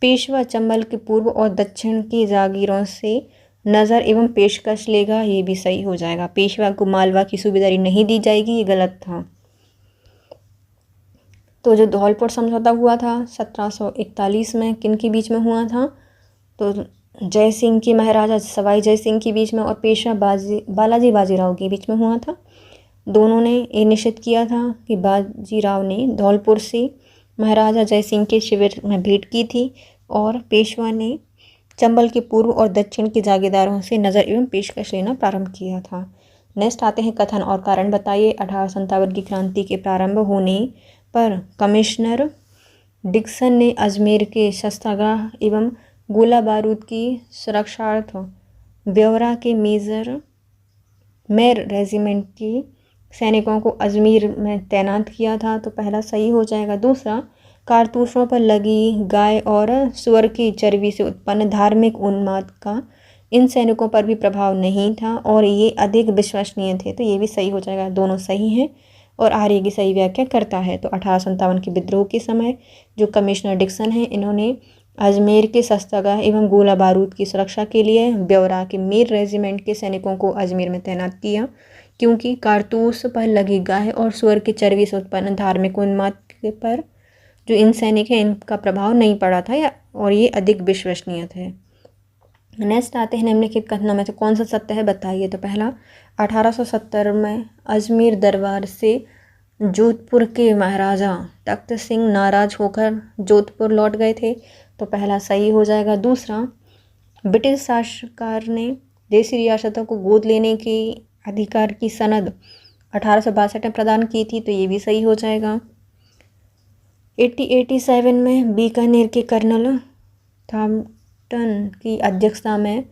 पेशवा चंबल के पूर्व और दक्षिण की जागीरों से नज़र एवं पेशकश लेगा, ये भी सही हो जाएगा। पेशवा को मालवा की सूबेदारी नहीं दी जाएगी, ये गलत था। तो जो धौलपुर समझौता हुआ था 1741 में किन के बीच में हुआ था, तो जय सिंह की महाराजा सवाई जय सिंह के बीच में और पेशवा बालाजी बाजीराव के बीच में हुआ था। दोनों ने ये निश्चित किया था कि बाजीराव ने धौलपुर से महाराजा जय सिंह के शिविर में भेंट की थी और पेशवा ने चंबल के पूर्व और दक्षिण के जागीरदारों से नज़र एवं पेशकश लेना प्रारंभ किया था। नेक्स्ट आते हैं कथन और कारण बताइए। 1857 की क्रांति के प्रारंभ होने पर कमिश्नर डिक्सन ने अजमेर के शस्त्रागार एवं गोला बारूद की सुरक्षार्थ ब्यौरा के मेर रेजिमेंट की सैनिकों को अजमेर में तैनात किया था, तो पहला सही हो जाएगा। दूसरा, कारतूसों पर लगी गाय और सुअर की चर्बी से उत्पन्न धार्मिक उन्माद का इन सैनिकों पर भी प्रभाव नहीं था और ये अधिक विश्वसनीय थे, तो ये भी सही हो जाएगा। दोनों सही हैं और आर्य की सही व्याख्या करता है। तो 1857 के विद्रोह के समय जो कमिश्नर डिक्सन हैं, इन्होंने अजमेर के शस्त्रागार एवं गोला बारूद की सुरक्षा के लिए ब्यौरा के मेर रेजिमेंट के सैनिकों को अजमेर में तैनात किया, क्योंकि कारतूस पर लगी गाय और सुअर की चर्बी से उत्पन्न धार्मिक उन्माद पर जो इन सैनिक हैं इनका प्रभाव नहीं पड़ा था और ये अधिक विश्वसनीय थे। नेक्स्ट आते हैं निम्नलिखित कथनों में से कौन सा सत्य है बताइए। तो पहला, 1870 में अजमेर दरबार से जोधपुर के महाराजा तख्त सिंह नाराज होकर जोधपुर लौट गए थे, तो पहला सही हो जाएगा। दूसरा, ब्रिटिश शासनकार ने देशी रियासतों को गोद लेने की अधिकार की सनद 1862 में प्रदान की थी, तो ये भी सही हो जाएगा। 1887 में बीकानेर के कर्नल थॉम्पटन की अध्यक्षता में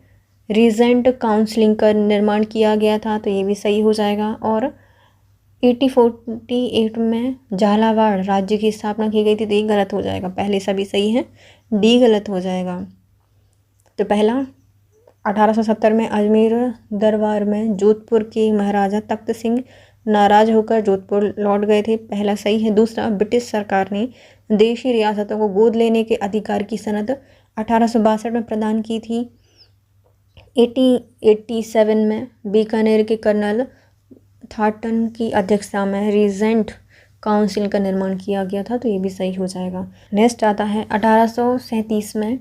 रीजेंट काउंसिल का निर्माण किया गया था, तो ये भी सही हो जाएगा। और 1848 में झालावाड़ राज्य की स्थापना की गई थी, तो ये गलत हो जाएगा। पहले सभी सही हैं, डी गलत हो जाएगा। तो पहला, 1870 में अजमेर दरबार में जोधपुर के महाराजा तख्त सिंह नाराज होकर जोधपुर लौट गए थे, पहला सही है। दूसरा, ब्रिटिश सरकार ने देशी रियासतों को गोद लेने के अधिकार की सनद 1862 में प्रदान की थी। 1887 में बीकानेर के कर्नल थॉम्पटन की अध्यक्षता में रीजेंट काउंसिल का निर्माण किया गया था, तो ये भी सही हो जाएगा। नेक्स्ट आता है 1837 में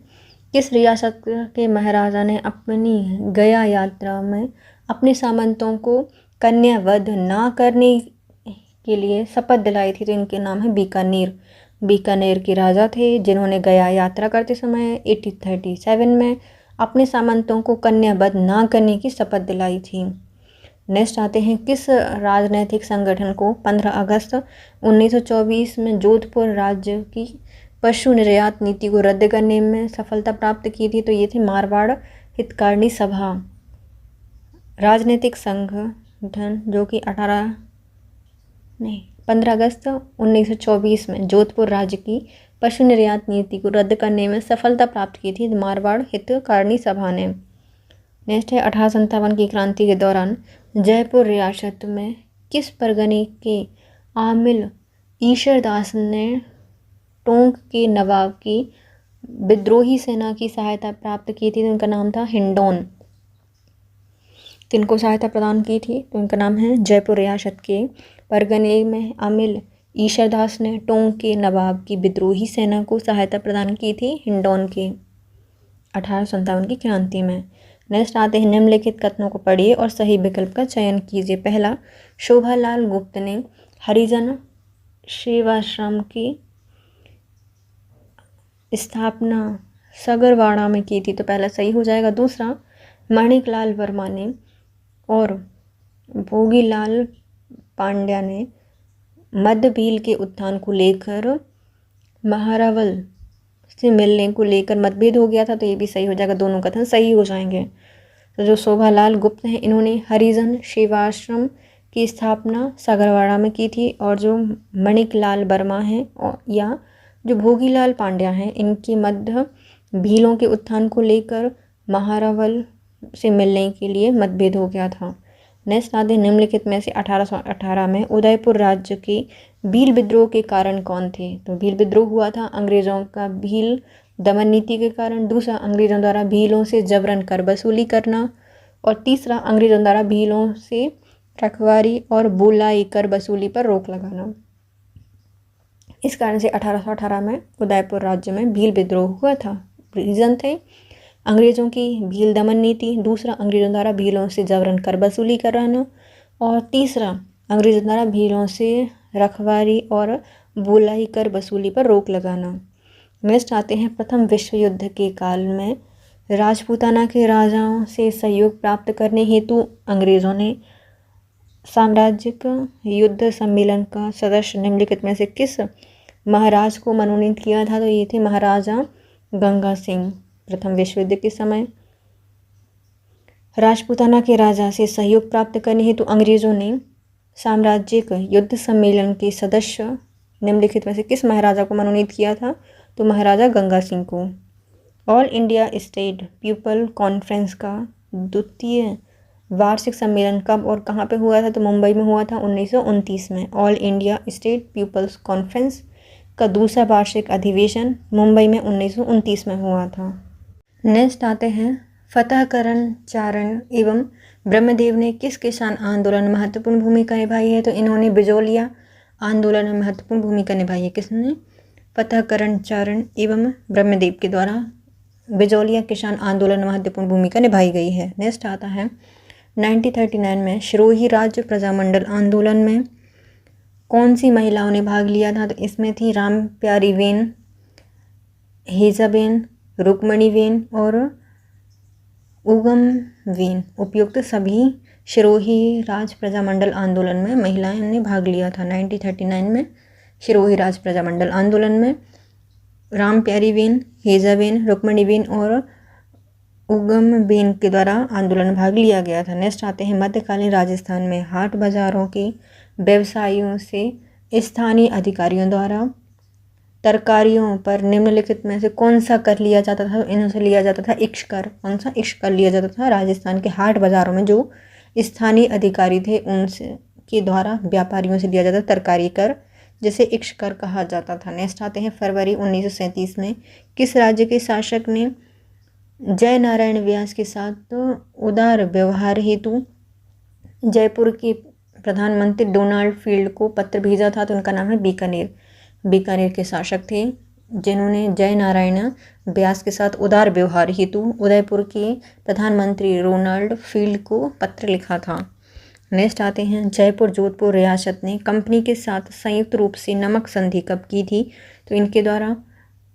किस रियासत के महाराजा ने अपनी गया यात्रा में अपने सामंतों को कन्यावध ना करने के लिए शपथ दिलाई थी, तो इनके नाम है बीकानेर। बीकानेर के राजा थे जिन्होंने गया यात्रा करते समय 1837 में अपने सामंतों को कन्यावध ना करने की शपथ दिलाई थी। नेक्स्ट आते हैं किस राजनैतिक संगठन को 15 अगस्त 1924 में जोधपुर राज्य की पशु निर्यात नीति को रद्द करने में सफलता प्राप्त की थी, तो ये थे मारवाड़ हितकारिणी सभा। राजनीतिक संगठन जो कि 15 अगस्त 1924 में जोधपुर राज्य की पशु निर्यात नीति को रद्द करने में सफलता प्राप्त की थी, मारवाड़ हितकारिणी सभा ने। नेक्स्ट है 1857 की क्रांति के दौरान जयपुर रियासत में किस परगने के आमिल ईश्वरदास ने टोंक के नवाब की विद्रोही सेना की सहायता प्राप्त की थी, तो उनका नाम था हिंडौन। किनको सहायता प्रदान की थी, तो उनका नाम है जयपुर रियासत के परगने में आमिल ईश्वरदास ने टोंक के नवाब की विद्रोही सेना को सहायता प्रदान की थी हिंडौन के 1857 की क्रांति में। नेक्स्ट आते हैं निम्नलिखित कथनों को पढ़िए और सही विकल्प का चयन कीजिए। पहला, शोभालाल गुप्त ने हरिजन सेवाश्रम की स्थापना सगरवाड़ा में की थी, तो पहला सही हो जाएगा। दूसरा, माणिकलाल वर्मा ने और भोगीलाल पांड्या ने मध्य भील के उत्थान को लेकर महारावल से मिलने को लेकर मतभेद हो गया था, तो ये भी सही हो जाएगा। दोनों कथन सही हो जाएंगे। तो जो शोभालाल गुप्त हैं इन्होंने हरिजन सेवाश्रम की स्थापना सागरवाड़ा में की थी। और जो मणिक लाल वर्मा हैं या जो भोगीलाल पांड्या हैं इनके मध्य भीलों के उत्थान को लेकर महारावल से मिलने के लिए मतभेद हो गया था। नेक्स्ट आते निम्नलिखित में से 1818 में उदयपुर राज्य के भील विद्रोह के कारण कौन थे? तो भील विद्रोह हुआ था अंग्रेज़ों का भील दमन नीति के कारण। दूसरा, अंग्रेज़ों द्वारा भीलों से जबरन कर वसूली करना। और तीसरा, अंग्रेज़ों द्वारा भीलों से रखवारी और बोलाई कर वसूली पर रोक लगाना। इस कारण से 1818 में उदयपुर राज्य में भील विद्रोह हुआ था। रीज़न थे अंग्रेज़ों की भील दमन नीति, दूसरा अंग्रेज़ों द्वारा भीलों से जबरन कर वसूली कराना, और तीसरा अंग्रेज़ों द्वारा भीलों से रखवारी और बोलाई कर वसूली पर रोक लगाना। नेक्स्ट आते हैं प्रथम विश्व युद्ध के काल में राजपूताना के राजाओं से सहयोग प्राप्त करने हेतु अंग्रेज़ों ने साम्राज्यिक युद्ध सम्मेलन का सदस्य निम्नलिखित में से किस महाराज को मनोनीत किया था? तो ये थे महाराजा गंगा सिंह। प्रथम विश्व युद्ध के समय राजपूताना के राजा से सहयोग प्राप्त करने हेतु अंग्रेज़ों ने साम्राज्यिक युद्ध सम्मेलन के सदस्य निम्नलिखित में से किस महाराजा को मनोनीत किया था? तो महाराजा गंगा सिंह को। All India state people conference का द्वितीय वार्षिक सम्मेलन कब और कहाँ पे हुआ था? तो मुंबई में हुआ था 1929 में। All India state people's conference का दूसरा वार्षिक अधिवेशन मुंबई में 1929 में हुआ था। नेक्स्ट आते हैं फतहकरण चारण एवं ब्रह्मदेव ने किस किसान आंदोलन में महत्वपूर्ण भूमिका निभाई है? तो इन्होंने बिजोलिया आंदोलन में महत्वपूर्ण भूमिका निभाई है। किसने? फतहकरण चारण एवं ब्रह्मदेव के द्वारा बिजोलिया किसान आंदोलन में महत्वपूर्ण भूमिका निभाई गई है। नेक्स्ट आता है 1939 में सिरोही राज्य प्रजामंडल आंदोलन में कौन सी महिलाओं ने भाग लिया था? तो इसमें थी राम प्यारी बेन, हेजाबेन, रुक्मणी बेन और उगम बेन। उपयुक्त सभी सिरोही राज प्रजामंडल आंदोलन में महिलाओं ने भाग लिया था। 1939 में सिरोही राज प्रजामंडल आंदोलन में राम प्यारी बेन, हेजाबेन, रुक्मणी बेन और उगम बेन के द्वारा आंदोलन में भाग लिया गया था। नेक्स्ट आते हैं मध्यकालीन राजस्थान में हाट बाजारों के व्यवसायियों से स्थानीय अधिकारियों द्वारा तरकारियों पर निम्नलिखित में से कौन सा कर लिया जाता था? इन्हों से लिया जाता था इक्ष कर। कौन सा? इक्ष कर लिया जाता था। राजस्थान के हाट बाजारों में जो स्थानीय अधिकारी थे उनसे के द्वारा व्यापारियों से लिया जाता था तरकारी कर, जिसे इक्ष कर कहा जाता था। नेक्स्ट आते हैं फरवरी 1937 में किस राज्य के शासक ने जय नारायण व्यास के साथ उदार व्यवहार हेतु जयपुर के प्रधानमंत्री डोनाल्ड फील्ड को पत्र भेजा था? तो उनका नाम है बीकानेर। बीकानेर के शासक थे जिन्होंने जय नारायण व्यास के साथ उदार व्यवहार हेतु उदयपुर के प्रधानमंत्री रोनाल्ड फील्ड को पत्र लिखा था। नेक्स्ट आते हैं जयपुर जोधपुर रियासत ने कंपनी के साथ संयुक्त रूप से नमक संधि कब की थी? तो इनके द्वारा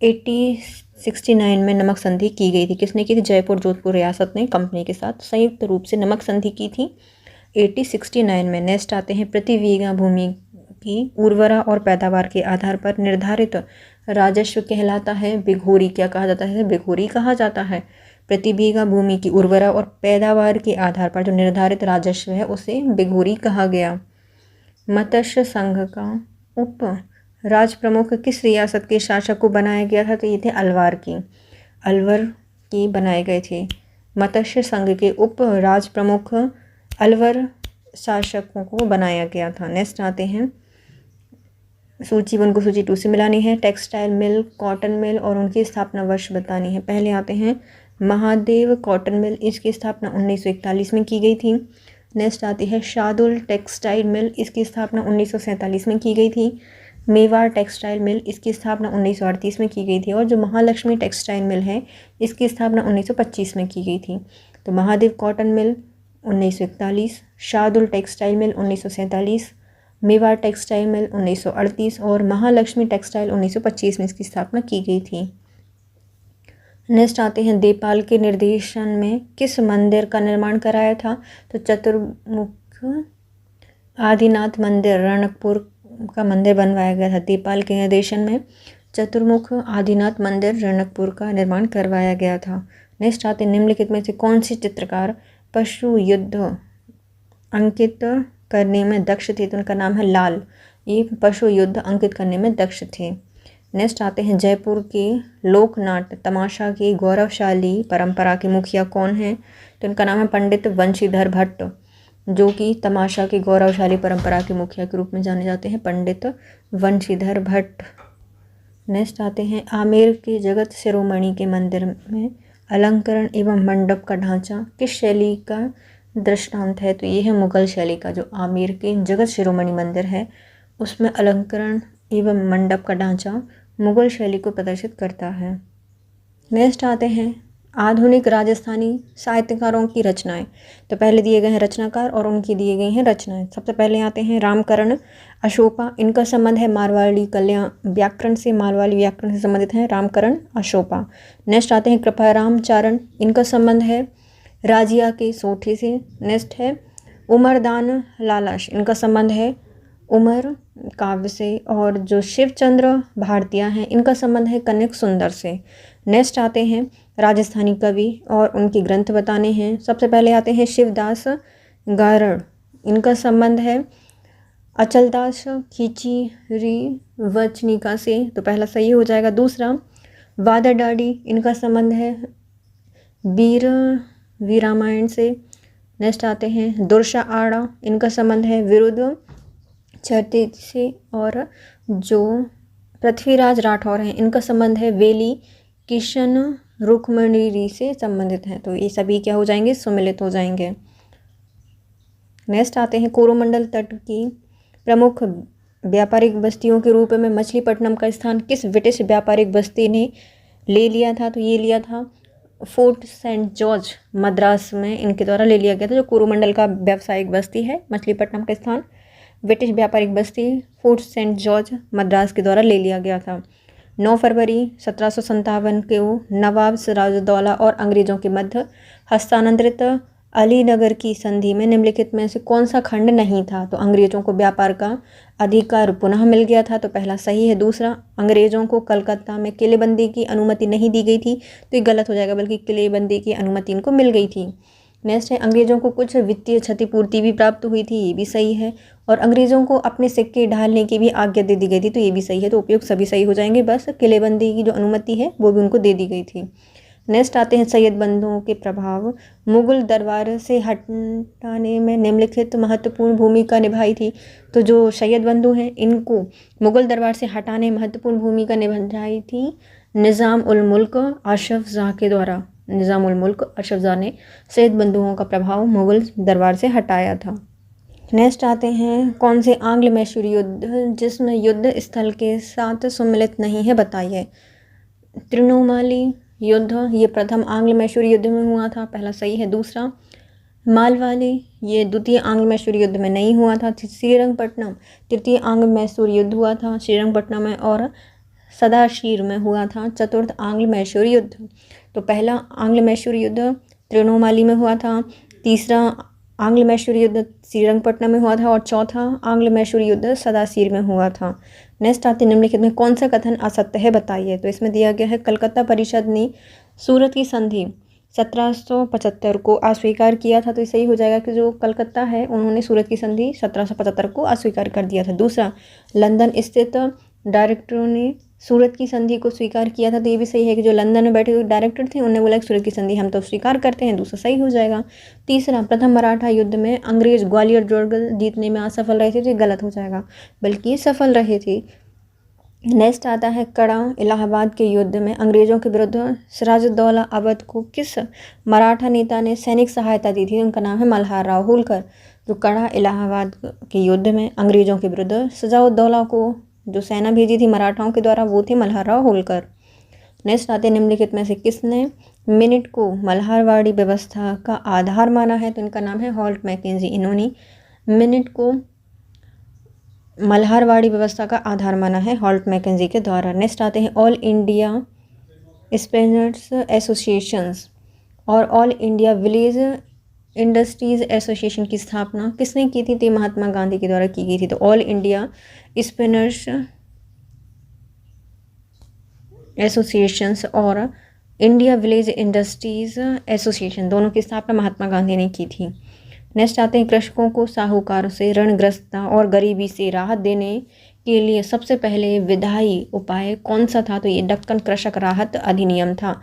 1869 में नमक संधि की गई थी। किसने की थी? जयपुर जोधपुर रियासत ने कंपनी के साथ संयुक्त रूप से नमक संधि की थी 1869 में। नेक्स्ट आते हैं प्रति बीघा भूमि की उर्वरा और पैदावार के आधार पर निर्धारित राजस्व कहलाता है बिघोरी। क्या कहा जाता है? बिघोरी कहा जाता है। प्रति बीघा भूमि की उर्वरा और पैदावार के आधार पर जो निर्धारित राजस्व है उसे बिघोरी कहा गया। मत्स्य संघ का उप राज प्रमुख किस रियासत के शासक को बनाया गया था? तो ये थे अलवार की। अलवर के बनाए गए थे। मत्स्य संघ के उप राज प्रमुख अलवर शासकों को बनाया गया था। नेक्स्ट आते हैं सूची 1 को सूची 2 से मिलानी है। टेक्सटाइल मिल, कॉटन मिल और उनकी स्थापना वर्ष बतानी है। पहले आते हैं महादेव कॉटन मिल, इसकी स्थापना 1941 में की गई थी। नेक्स्ट आती है शार्दुल टेक्सटाइल मिल, इसकी स्थापना 1947 में की गई थी। मेवाड़ टेक्सटाइल मिल, इसकी स्थापना 1938 में की गई थी। और जो महालक्ष्मी टेक्सटाइल मिल है इसकी स्थापना 1925 में की गई थी। तो Mahadev cotton mill 1941, Shardul textile mill 1947, Mewar textile mill 1938 और महालक्ष्मी टेक्सटाइल 1925 में इसकी स्थापना की गई थी। नेक्स्ट आते हैं देपाल के निर्देशन में किस मंदिर का निर्माण कराया था? तो चतुर्मुख आदिनाथ मंदिर रणकपुर का मंदिर बनवाया गया था। देपाल के निर्देशन में चतुर्मुख आदिनाथ मंदिर रणकपुर का निर्माण करवाया गया था। नेक्स्ट आते निम्नलिखित में से कौन सी चित्रकार पशु युद्ध अंकित करने में दक्ष थे, तो उनका नाम है लाल। ये पशु युद्ध अंकित करने में दक्ष थे। नेक्स्ट आते हैं जयपुर के लोकनाट्य तमाशा की गौरवशाली परंपरा के मुखिया कौन है, तो इनका नाम है पंडित वंशीधर भट्ट, जो कि तमाशा की गौरवशाली परंपरा के मुखिया के रूप में जाने जाते हैं, पंडित वंशीधर भट्ट। नेक्स्ट आते हैं आमेर के जगत शिरोमणि के मंदिर में अलंकरण एवं मंडप का ढांचा किस शैली का दृष्टांत है, तो ये है मुगल शैली का। जो आमेर के जगत शिरोमणि मंदिर है उसमें अलंकरण एवं मंडप का ढांचा मुगल शैली को प्रदर्शित करता है। नेक्स्ट आते हैं आधुनिक राजस्थानी साहित्यकारों की रचनाएं, तो पहले दिए गए हैं रचनाकार और उनकी दिए गई हैं रचनाएं। सबसे पहले आते हैं रामकरण अशोका, इनका संबंध है मारवाड़ी कल्याण व्याकरण से, मारवाड़ी व्याकरण से संबंधित है रामकरण अशोका। नेक्स्ट आते हैं कृपाराम चारण, इनका संबंध है राजिया के सोठे से। नेक्स्ट है उमरदान लालाश, इनका संबंध है उमर काव्य से। और जो शिवचंद्र भारतीय हैं इनका संबंध है कनक सुंदर से। नेक्स्ट आते हैं राजस्थानी कवि और उनके ग्रंथ बताने हैं। सबसे पहले आते हैं शिवदास गारड़, इनका संबंध है अचलदास खिचीरी वचनिका से, तो पहला सही हो जाएगा। दूसरा वादाडाडी, इनका संबंध है वीरामायण से। नेक्स्ट आते हैं दुर्शा आड़ा, इनका संबंध है विरुद्ध छत्तीस से। और जो पृथ्वीराज राठौर हैं इनका संबंध है वेली किशन रुक्मणी से संबंधित हैं, तो ये सभी क्या हो जाएंगे, सुमिलित हो जाएंगे। नेक्स्ट आते हैं कोरोमंडल तट की प्रमुख व्यापारिक बस्तियों के रूप में मछलीपट्टनम का स्थान किस ब्रिटिश व्यापारिक बस्ती ने ले लिया था, तो ये लिया था फोर्ट सेंट जॉर्ज मद्रास में, इनके द्वारा ले लिया गया था। जो कोरोमंडल का व्यावसायिक बस्ती है मछलीपट्टनम का स्थान ब्रिटिश व्यापारिक बस्ती फोर्ट सेंट जॉर्ज मद्रास के द्वारा ले लिया गया था। 9 फरवरी 1757 को नवाब सिराजुद्दौला और अंग्रेज़ों के मध्य हस्तांतरित अलीनगर की संधि में निम्नलिखित में से कौन सा खंड नहीं था, तो अंग्रेज़ों को व्यापार का अधिकार पुनः मिल गया था, तो पहला सही है। दूसरा अंग्रेज़ों को कलकत्ता में किलेबंदी की अनुमति नहीं दी गई थी, तो ये गलत हो जाएगा, बल्कि किलेबंदी की अनुमति इनको मिल गई थी। नेक्स्ट है अंग्रेज़ों को कुछ वित्तीय क्षतिपूर्ति भी प्राप्त हुई थी, ये भी सही है। और अंग्रेज़ों को अपने सिक्के ढालने की भी आज्ञा दे दी गई थी, तो ये भी सही है। तो उपयुक्त सभी सही हो जाएंगे, बस किलेबंदी की जो अनुमति है वो भी उनको दे दी गई थी। नेक्स्ट आते हैं सैयद बंधुओं के प्रभाव मुगल दरबार से हटाने में निम्नलिखित महत्वपूर्ण भूमिका निभाई थी, तो जो सैयद बंधु हैं इनको मुगल दरबार से हटाने में महत्वपूर्ण भूमिका निभाई थी निज़ाम उल मुल्क अशरफ जाह के द्वारा। निज़ाम उल मुल्क अशरफ जाह ने सैयद बंधुओं का प्रभाव मुगल दरबार से हटाया था। नेक्स्ट आते हैं कौन से आंग्ल मैसूर युद्ध जिसमें युद्ध स्थल के साथ सम्मिलित नहीं है, बताइए। त्रिनोमाली युद्ध ये प्रथम आंग्ल मैसूर युद्ध में हुआ था, पहला सही है। दूसरा मालवाली ये द्वितीय आंग्ल मैसूर युद्ध में नहीं हुआ था। श्रीरंगपट्टनम तृतीय आंग्ल मैसूर युद्ध हुआ था श्रीरंगपट्टनम में, और सदाशीर में हुआ था चतुर्थ आंग्ल मैसूर युद्ध। तो पहला आंग्ल मैसूर युद्ध त्रिनोमाली में हुआ था, तीसरा आंग्ल मैसूर युद्ध श्रीरंगपट्टनम में हुआ था, और चौथा आंग्ल मैसूर युद्ध सदाशीर में हुआ था। नेक्स्ट आते निम्नलिखित में कौन सा कथन असत्य है, बताइए। तो इसमें दिया गया है कलकत्ता परिषद ने सूरत की संधि 1775 को अस्वीकार किया था, तो सही हो जाएगा कि जो कलकत्ता है उन्होंने सूरत की संधि 1775 को अस्वीकार कर दिया था। दूसरा लंदन स्थित डायरेक्टरों ने सूरत की संधि को स्वीकार किया था, तो ये भी सही है कि जो लंदन में बैठे हुए डायरेक्टर थे उन्होंने बोला कि सूरत की संधि हम तो स्वीकार करते हैं, दूसरा सही हो जाएगा। तीसरा प्रथम मराठा युद्ध में अंग्रेज ग्वालियर दुर्ग जीतने में असफल रहे थे, तो ये गलत हो जाएगा, बल्कि सफल रहे थे। नेक्स्ट आता है कड़ा इलाहाबाद के युद्ध में अंग्रेज़ों के विरुद्ध सिराजुद्दौला अवध को किस मराठा नेता ने सैनिक सहायता दी थी, उनका नाम है मल्हार राव होलकर। जो कड़ा इलाहाबाद के युद्ध में अंग्रेज़ों के विरुद्ध सिराजुद्दौला को जो सेना भेजी थी मराठाओं के द्वारा वो थे मल्हार राव होलकर। नेक्स्ट आते निम्नलिखित में से किसने मिनट को मल्हारवाड़ी व्यवस्था का आधार माना है, तो इनका नाम है हॉल्ट मैकेंजी। इन्होंने मिनट को मल्हारवाड़ी व्यवस्था का आधार माना है हॉल्ट मैकेंजी के द्वारा। नेक्स्ट आते हैं ऑल इंडिया स्पिनर्स एसोसिएशंस और all India village industries association की स्थापना किसने की थी, तो महात्मा गांधी के द्वारा की गई थी। तो ऑल इंडिया स्पिनर्स एसोसिएशंस और इंडिया विलेज इंडस्ट्रीज एसोसिएशन, दोनों की स्थापना महात्मा गांधी ने की थी। नेक्स्ट आते हैं कृषकों को साहूकारों से ऋणग्रस्तता और गरीबी से राहत देने के लिए सबसे पहले विधायी उपाय कौन सा था? तो ये दक्कन कृषक राहत अधिनियम था।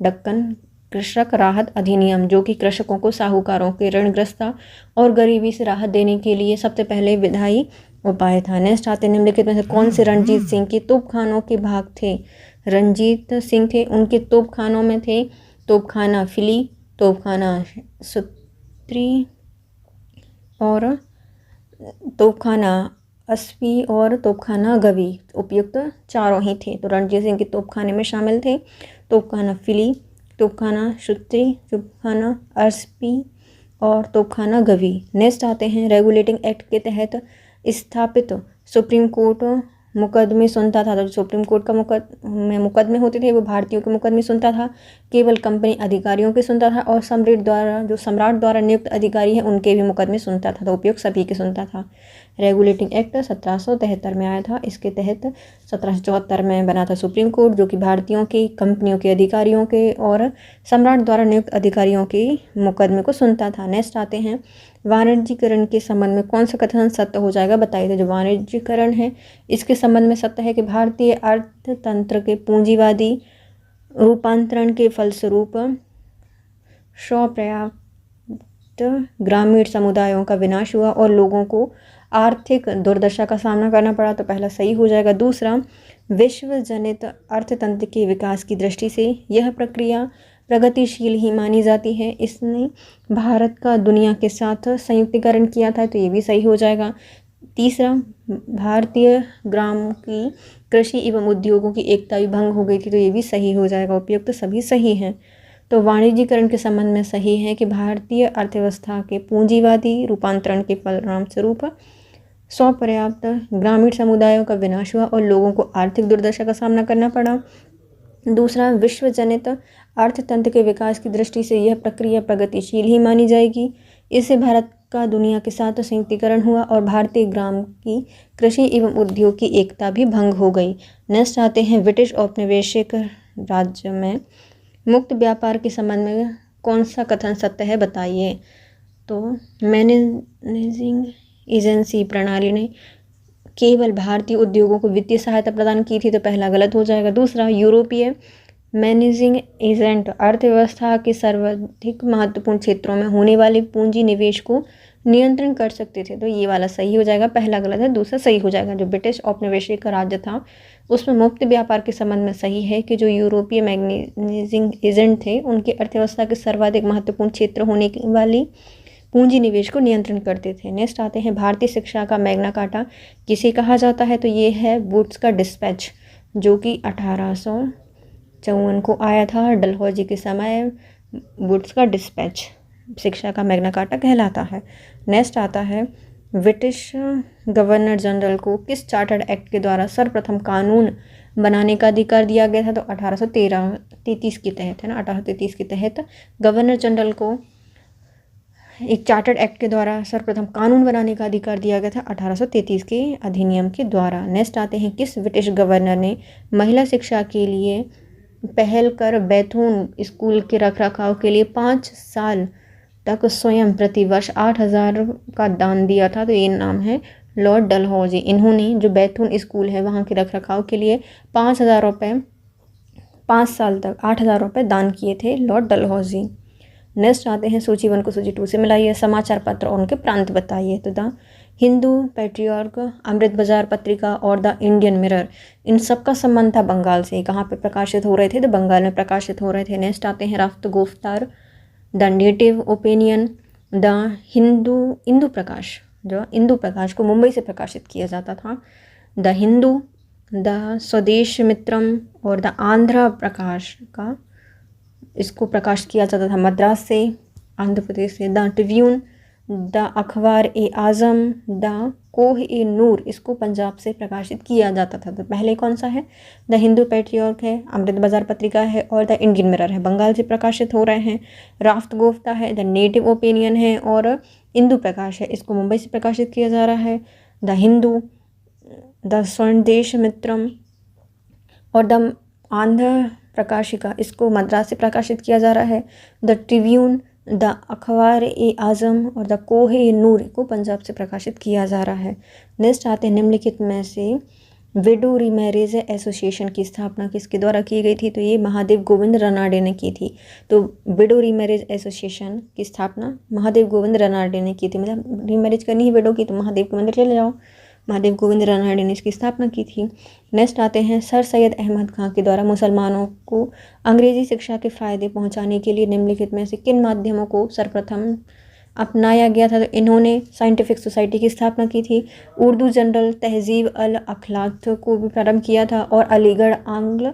दक्कन कृषक राहत अधिनियम, जो कि कृषकों को साहूकारों के ऋणग्रस्तता और गरीबी से राहत देने के लिए सबसे पहले विधायी उपाय था। नेक्स्ट आते हैं निम्नलिखित में से कौन से रणजीत सिंह के तोपखानों के भाग थे? रणजीत सिंह थे, उनके तोपखानों में थे तोपखाना फिली, तोपखाना सुत्री और तोपखाना अस्वी और तोपखाना गवी। उपयुक्त चारों ही थे। तो रणजीत सिंह के तोपखाने में शामिल थे तोपखाना फिली, तोपखाना सुत्री, तोपखाना अस्वी और तोपखाना गवी। नेक्स्ट आते हैं रेगुलेटिंग एक्ट के तहत स्थापित सुप्रीम कोर्ट मुकदमे सुनता था। तो सुप्रीम कोर्ट का मुकदमे होते थे वो भारतीयों के मुकदमे सुनता था, केवल कंपनी अधिकारियों के सुनता था और सम्राट द्वारा नियुक्त अधिकारी हैं उनके भी मुकदमे सुनता था। तो उपयुक्त सभी के सुनता था। रेगुलेटिंग एक्ट 1773 में आया था। इसके तहत 1774 में बना था सुप्रीम कोर्ट, जो कि भारतीयों के, कंपनियों के अधिकारियों के और सम्राट द्वारा नियुक्त अधिकारियों के मुकदमे को सुनता था। नेक्स्ट आते हैं वाणिज्यीकरण के संबंध में कौन सा कथन सत्य हो जाएगा, बताइए। तो जो वाणिज्यीकरण है इसके संबंध में सत्य है कि भारतीय अर्थतंत्र के पूंजीवादी रूपांतरण के फलस्वरूप स्वपर्याप्त ग्रामीण समुदायों का विनाश हुआ और लोगों को आर्थिक दुर्दशा का सामना करना पड़ा। तो पहला सही हो जाएगा। दूसरा, विश्व जनित अर्थतंत्र के विकास की दृष्टि से यह प्रक्रिया प्रगतिशील ही मानी जाती है। इसने भारत का दुनिया के साथ संयुक्तिकरण किया था। तो ये भी सही हो जाएगा। तीसरा, भारतीय ग्राम की कृषि एवं उद्योगों की एकता भी भंग हो गई थी। तो ये भी सही हो जाएगा। उपयुक्त सभी सही हैं। तो वाणिज्यीकरण के संबंध में सही है कि भारतीय अर्थव्यवस्था के पूंजीवादी रूपांतरण के परिणाम स्वरूप स्वपर्याप्त ग्रामीण समुदायों का विनाश हुआ और लोगों को आर्थिक दुर्दशा का सामना करना पड़ा। दूसरा, विश्व जनित अर्थतंत्र के विकास की दृष्टि से यह प्रक्रिया प्रगतिशील ही मानी जाएगी। इससे भारत का दुनिया के साथ संयुक्तिकरण हुआ और भारतीय ग्राम की कृषि एवं उद्योग की एकता भी भंग हो गई। नेक्स्ट आते हैं ब्रिटिश औपनिवेशिक राज्य में मुक्त व्यापार के संबंध में कौन सा कथन सत्य है, बताइए। तो मैनेजिंग एजेंसी प्रणाली ने केवल भारतीय उद्योगों को वित्तीय सहायता प्रदान की थी। तो पहला गलत हो जाएगा। दूसरा, यूरोपीय मैनेजिंग एजेंट अर्थव्यवस्था के सर्वाधिक महत्वपूर्ण क्षेत्रों में होने वाले पूंजी निवेश को नियंत्रण कर सकते थे। तो ये वाला सही हो जाएगा। पहला गलत है, दूसरा सही हो जाएगा। जो ब्रिटिश औपनिवेशिक का राज्य था उसमें मुक्त व्यापार के संबंध में सही है कि जो यूरोपीय मैनेजिंग एजेंट थे उनके अर्थव्यवस्था के सर्वाधिक महत्वपूर्ण क्षेत्र होने वाली पूंजी निवेश को नियंत्रण करते थे। नेक्स्ट आते हैं भारतीय शिक्षा का मैग्ना कार्टा किसे कहा जाता है। तो ये है वुड्स का डिस्पैच, जो कि 1854 को आया था। डलहौजी के समय वुड्स का डिस्पैच शिक्षा का मैग्ना कार्टा कहलाता है। नेक्स्ट आता है ब्रिटिश गवर्नर जनरल को किस चार्टर्ड एक्ट के द्वारा सर्वप्रथम कानून बनाने का अधिकार दिया गया था। तो 1833 के तहत है ना, 1833 के तहत गवर्नर जनरल को एक चार्टर्ड एक्ट के द्वारा सर्वप्रथम कानून बनाने का अधिकार दिया गया था 1833 के अधिनियम के द्वारा। नेक्स्ट आते हैं किस ब्रिटिश गवर्नर ने महिला शिक्षा के लिए पहल कर बैथून स्कूल के रखरखाव के लिए 5 साल तक स्वयं प्रतिवर्ष 8,000 का दान दिया था। तो ये नाम है लॉर्ड डलहौजी। इन्होंने जो बैथून स्कूल है वहाँ के रखरखाव के लिए 5,000 रुपये 5 साल तक 8,000 रुपये दान किए थे लॉर्ड डलहौजी। नेक्स्ट आते हैं सूची 1 को सूची 2 से मिलाइए। समाचार पत्र और उनके प्रांत बताइए। तो द हिंदू, पैट्रियर्क, अमृत बाजार पत्रिका और द इंडियन मिरर, इन सब का संबंध था बंगाल से। कहाँ पे प्रकाशित हो रहे थे? तो बंगाल में प्रकाशित हो रहे थे। नेक्स्ट आते हैं Rast Goftar, the native opinion, the Indu Prakash, जो इंदू प्रकाश को मुंबई से प्रकाशित किया जाता था। द हिंदू, द स्वदेश मित्रम और द आंध्र प्रकाश का इसको प्रकाश किया जाता था मद्रास से, आंध्र प्रदेश से। द ट्रिब्यून, द अखबार ए आज़म, द कोह ए नूर, इसको पंजाब से प्रकाशित किया जाता था। तो पहले कौन सा है? द हिंदू पैट्रियर्क है, अमृत बाजार पत्रिका है और द इंडियन मिरर है, बंगाल से प्रकाशित हो रहे हैं। राफ्त गुफ्ता है, द नेटिव ओपिनियन है और इंदू प्रकाश है, इसको मुंबई से प्रकाशित किया जा रहा है। द हिंदू, द स्वदेश मित्रम और द आंध्र प्रकाशिका, इसको मद्रास से प्रकाशित किया जा रहा है। द ट्रिब्यून, द अखबार-ए-आज़म और द कोह-ए-नूर को पंजाब से प्रकाशित किया जा रहा है। नेक्स्ट आते हैं निम्नलिखित में से विडो रीमैरिज एसोसिएशन की स्थापना किसके द्वारा की गई थी? तो ये महादेव गोविंद रनाडे ने की थी। तो विडो रीमैरिज एसोसिएशन की स्थापना महादेव गोविंद रनाडे ने की थी। मतलब रीमैरिज करनी है विडो की तो महादेव के मंदिर चले जाओ, महादेव गोविंद रनाडे ने इसकी स्थापना की थी। नेक्स्ट आते हैं सर सैयद अहमद खां के द्वारा मुसलमानों को अंग्रेजी शिक्षा के फ़ायदे पहुंचाने के लिए निम्नलिखित में से किन माध्यमों को सर्वप्रथम अपनाया गया था? तो इन्होंने साइंटिफिक सोसाइटी की स्थापना की थी, उर्दू जनरल तहजीब अल अखलाक को भी प्रारंभ किया था और अलीगढ़ आंग्ल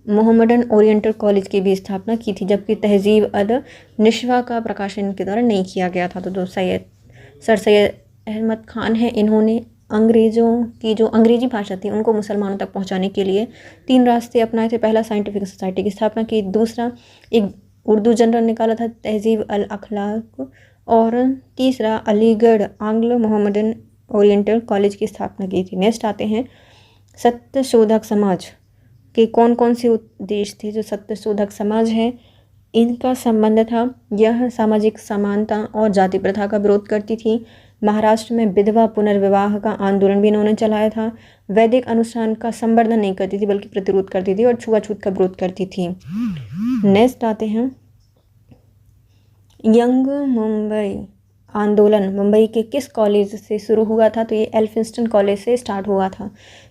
मोहम्मदन ओरिएंटल कॉलेज की भी स्थापना की थी, जबकि तहजीब अल निशवा का प्रकाशन के द्वारा नहीं किया गया था। तो सर सैयद अहमद खान हैं, इन्होंने अंग्रेज़ों की जो अंग्रेजी भाषा थी उनको मुसलमानों तक पहुंचाने के लिए 3 रास्ते अपनाए थे। पहला साइंटिफिक सोसाइटी की स्थापना की, दूसरा एक उर्दू जनरल निकाला था तहजीब अल अखलाक, और तीसरा अलीगढ़ आंग्ल मोहम्मदन ओरिएंटल कॉलेज की स्थापना की थी। नेक्स्ट आते हैं सत्यशोधक समाज के कौन कौन से उद्देश्य थे? जो सत्यशोधक समाज है इनका संबंध था, यह सामाजिक समानता और जाति प्रथा का विरोध करती थी। महाराष्ट्र में विधवा पुनर्विवाह का आंदोलन भी इन्होंने चलाया था। वैदिक अनुष्ठान का संवर्धन नहीं करती थी बल्कि प्रतिरोध करती थी और छुआछूत का विरोध करती थी। नेक्स्ट आते हैं यंग मुंबई आंदोलन मुंबई के किस कॉलेज से शुरू हुआ था? तो ये एल्फिंस्टन कॉलेज से स्टार्ट हुआ था।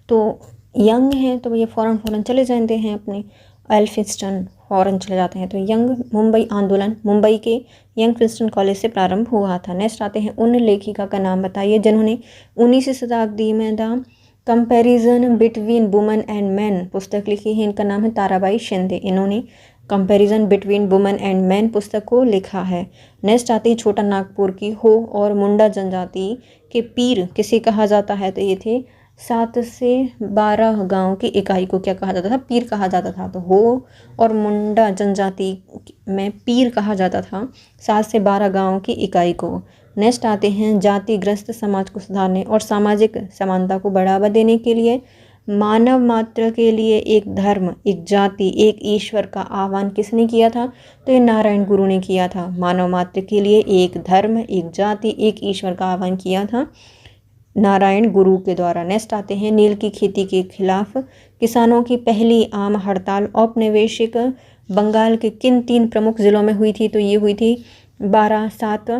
तो यंग हैं तो ये फ़ौरन चले जाते हैं अपने एल्फिंस्टन, फ़ौरन चले जाते हैं। तो यंग मुंबई आंदोलन मुंबई के यंगफिंस्टन कॉलेज से प्रारंभ हुआ था। नेक्स्ट आते हैं उन लेखिका का नाम बताइए जिन्होंने 19वीं शताब्दी में the comparison between women and man पुस्तक लिखी है। इनका नाम है ताराबाई शिंदे। इन्होंने comparison between women and man पुस्तक को लिखा है। नेक्स्ट आती है छोटा नागपुर की हो और मुंडा जनजाति के पीर किसे कहा जाता है? तो ये थे 7 से 12 गांव की इकाई को क्या कहा जाता था? पीर कहा जाता था। तो हो और मुंडा जनजाति में पीर कहा जाता था 7 से 12 गांव की इकाई को। नेक्स्ट आते हैं जातिग्रस्त समाज को सुधारने और सामाजिक समानता को बढ़ावा देने के लिए मानव मात्र के लिए एक धर्म, एक जाति, एक ईश्वर का आह्वान किसने किया था? तो ये नारायण गुरु ने किया था। मानव मात्र के लिए एक धर्म, एक जाति, एक ईश्वर का आह्वान किया था नारायण गुरु के द्वारा। नेक्स्ट आते हैं नील की खेती के खिलाफ किसानों की पहली आम हड़ताल औपनिवेशिक बंगाल के किन 3 प्रमुख जिलों में हुई थी? तो ये हुई थी बारासात,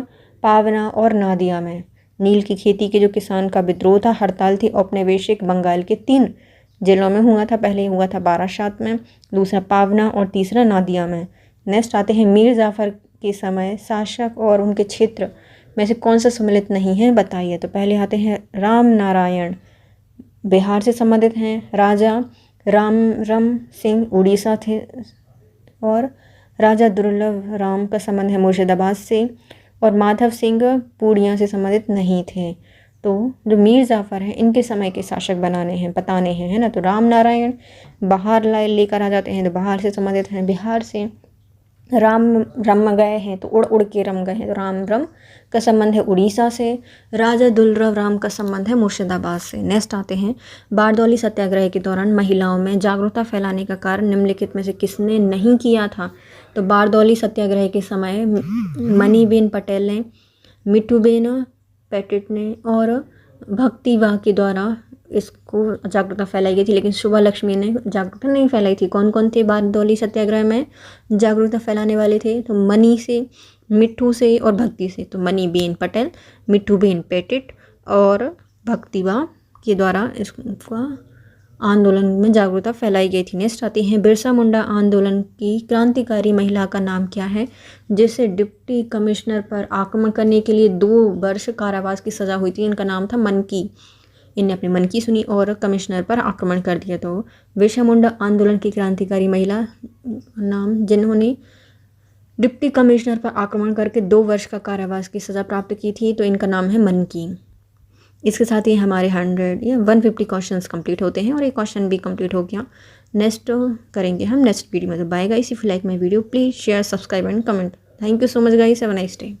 पावना और नादिया में। नील की खेती के जो किसान का विद्रोह था, हड़ताल थी, औपनिवेशिक बंगाल के 3 जिलों में हुआ था। पहले हुआ था बारासात में, दूसरा पावना और तीसरा नादिया में। नेक्स्ट आते हैं मीर जाफ़र के समय शासक और उनके क्षेत्र में से कौन सा सम्मिलित नहीं है बताइए? तो पहले आते हैं राम नारायण, बिहार से संबंधित हैं। राजा राम सिंह उड़ीसा थे और राजा दुर्लभ राम का संबंध है मुर्शिदाबाद से, और माधव सिंह पूर्णिया से संबंधित नहीं थे। तो जो मीर जाफ़र हैं इनके समय के शासक बताने हैं, है ना। तो राम नारायण बाहर लेकर आ जाते हैं, तो बाहर से संबंधित हैं। बिहार से रम गए हैं तो उड़ के रम गए हैं, तो रम का संबंध है उड़ीसा से। राजा दुर्लभ राम का संबंध है मुर्शिदाबाद से। नेक्स्ट आते हैं बारदौली सत्याग्रह के दौरान महिलाओं में जागरूकता फैलाने का कार्य निम्नलिखित में से किसने नहीं किया था? तो बारदौली सत्याग्रह के समय मनीबेन पटेल ने, मिठूबेन पेटिट ने और भक्तिवा के द्वारा इसको जागरूकता फैलाई गई थी, लेकिन शुभा लक्ष्मी ने जागरूकता नहीं फैलाई थी। कौन कौन थे बारदौली सत्याग्रह में जागरूकता फैलाने वाले थे? तो मनी से, मिट्ठू से और भक्ति से। तो मनीबेन पटेल, मिठूबेन पेटिट और भक्तिवा के द्वारा इसका आंदोलन में जागरूकता फैलाई गई थी। नेक्स्ट आती हैं बिरसा मुंडा आंदोलन की क्रांतिकारी महिला का नाम क्या है जिसे डिप्टी कमिश्नर पर आक्रमण करने के लिए 2 वर्ष कारावास की सज़ा हुई थी? इनका नाम था मनकी। इनने अपनी मन की सुनी और कमिश्नर पर आक्रमण कर दिया। तो बिरसा मुंडा आंदोलन की क्रांतिकारी महिला नाम जिन्होंने डिप्टी कमिश्नर पर आक्रमण करके 2 वर्ष का कारावास की सज़ा प्राप्त की थी, तो इनका नाम है मनकी। इसके साथ ही हमारे 100 या 150 क्वेश्चंस कंप्लीट होते हैं और एक क्वेश्चन भी कंप्लीट हो गया। नेक्स्ट करेंगे हम नेक्स्ट वीडियो में। तो bye guys, if you like my video please share, subscribe and comment. Thank you so much guys, have a nice day.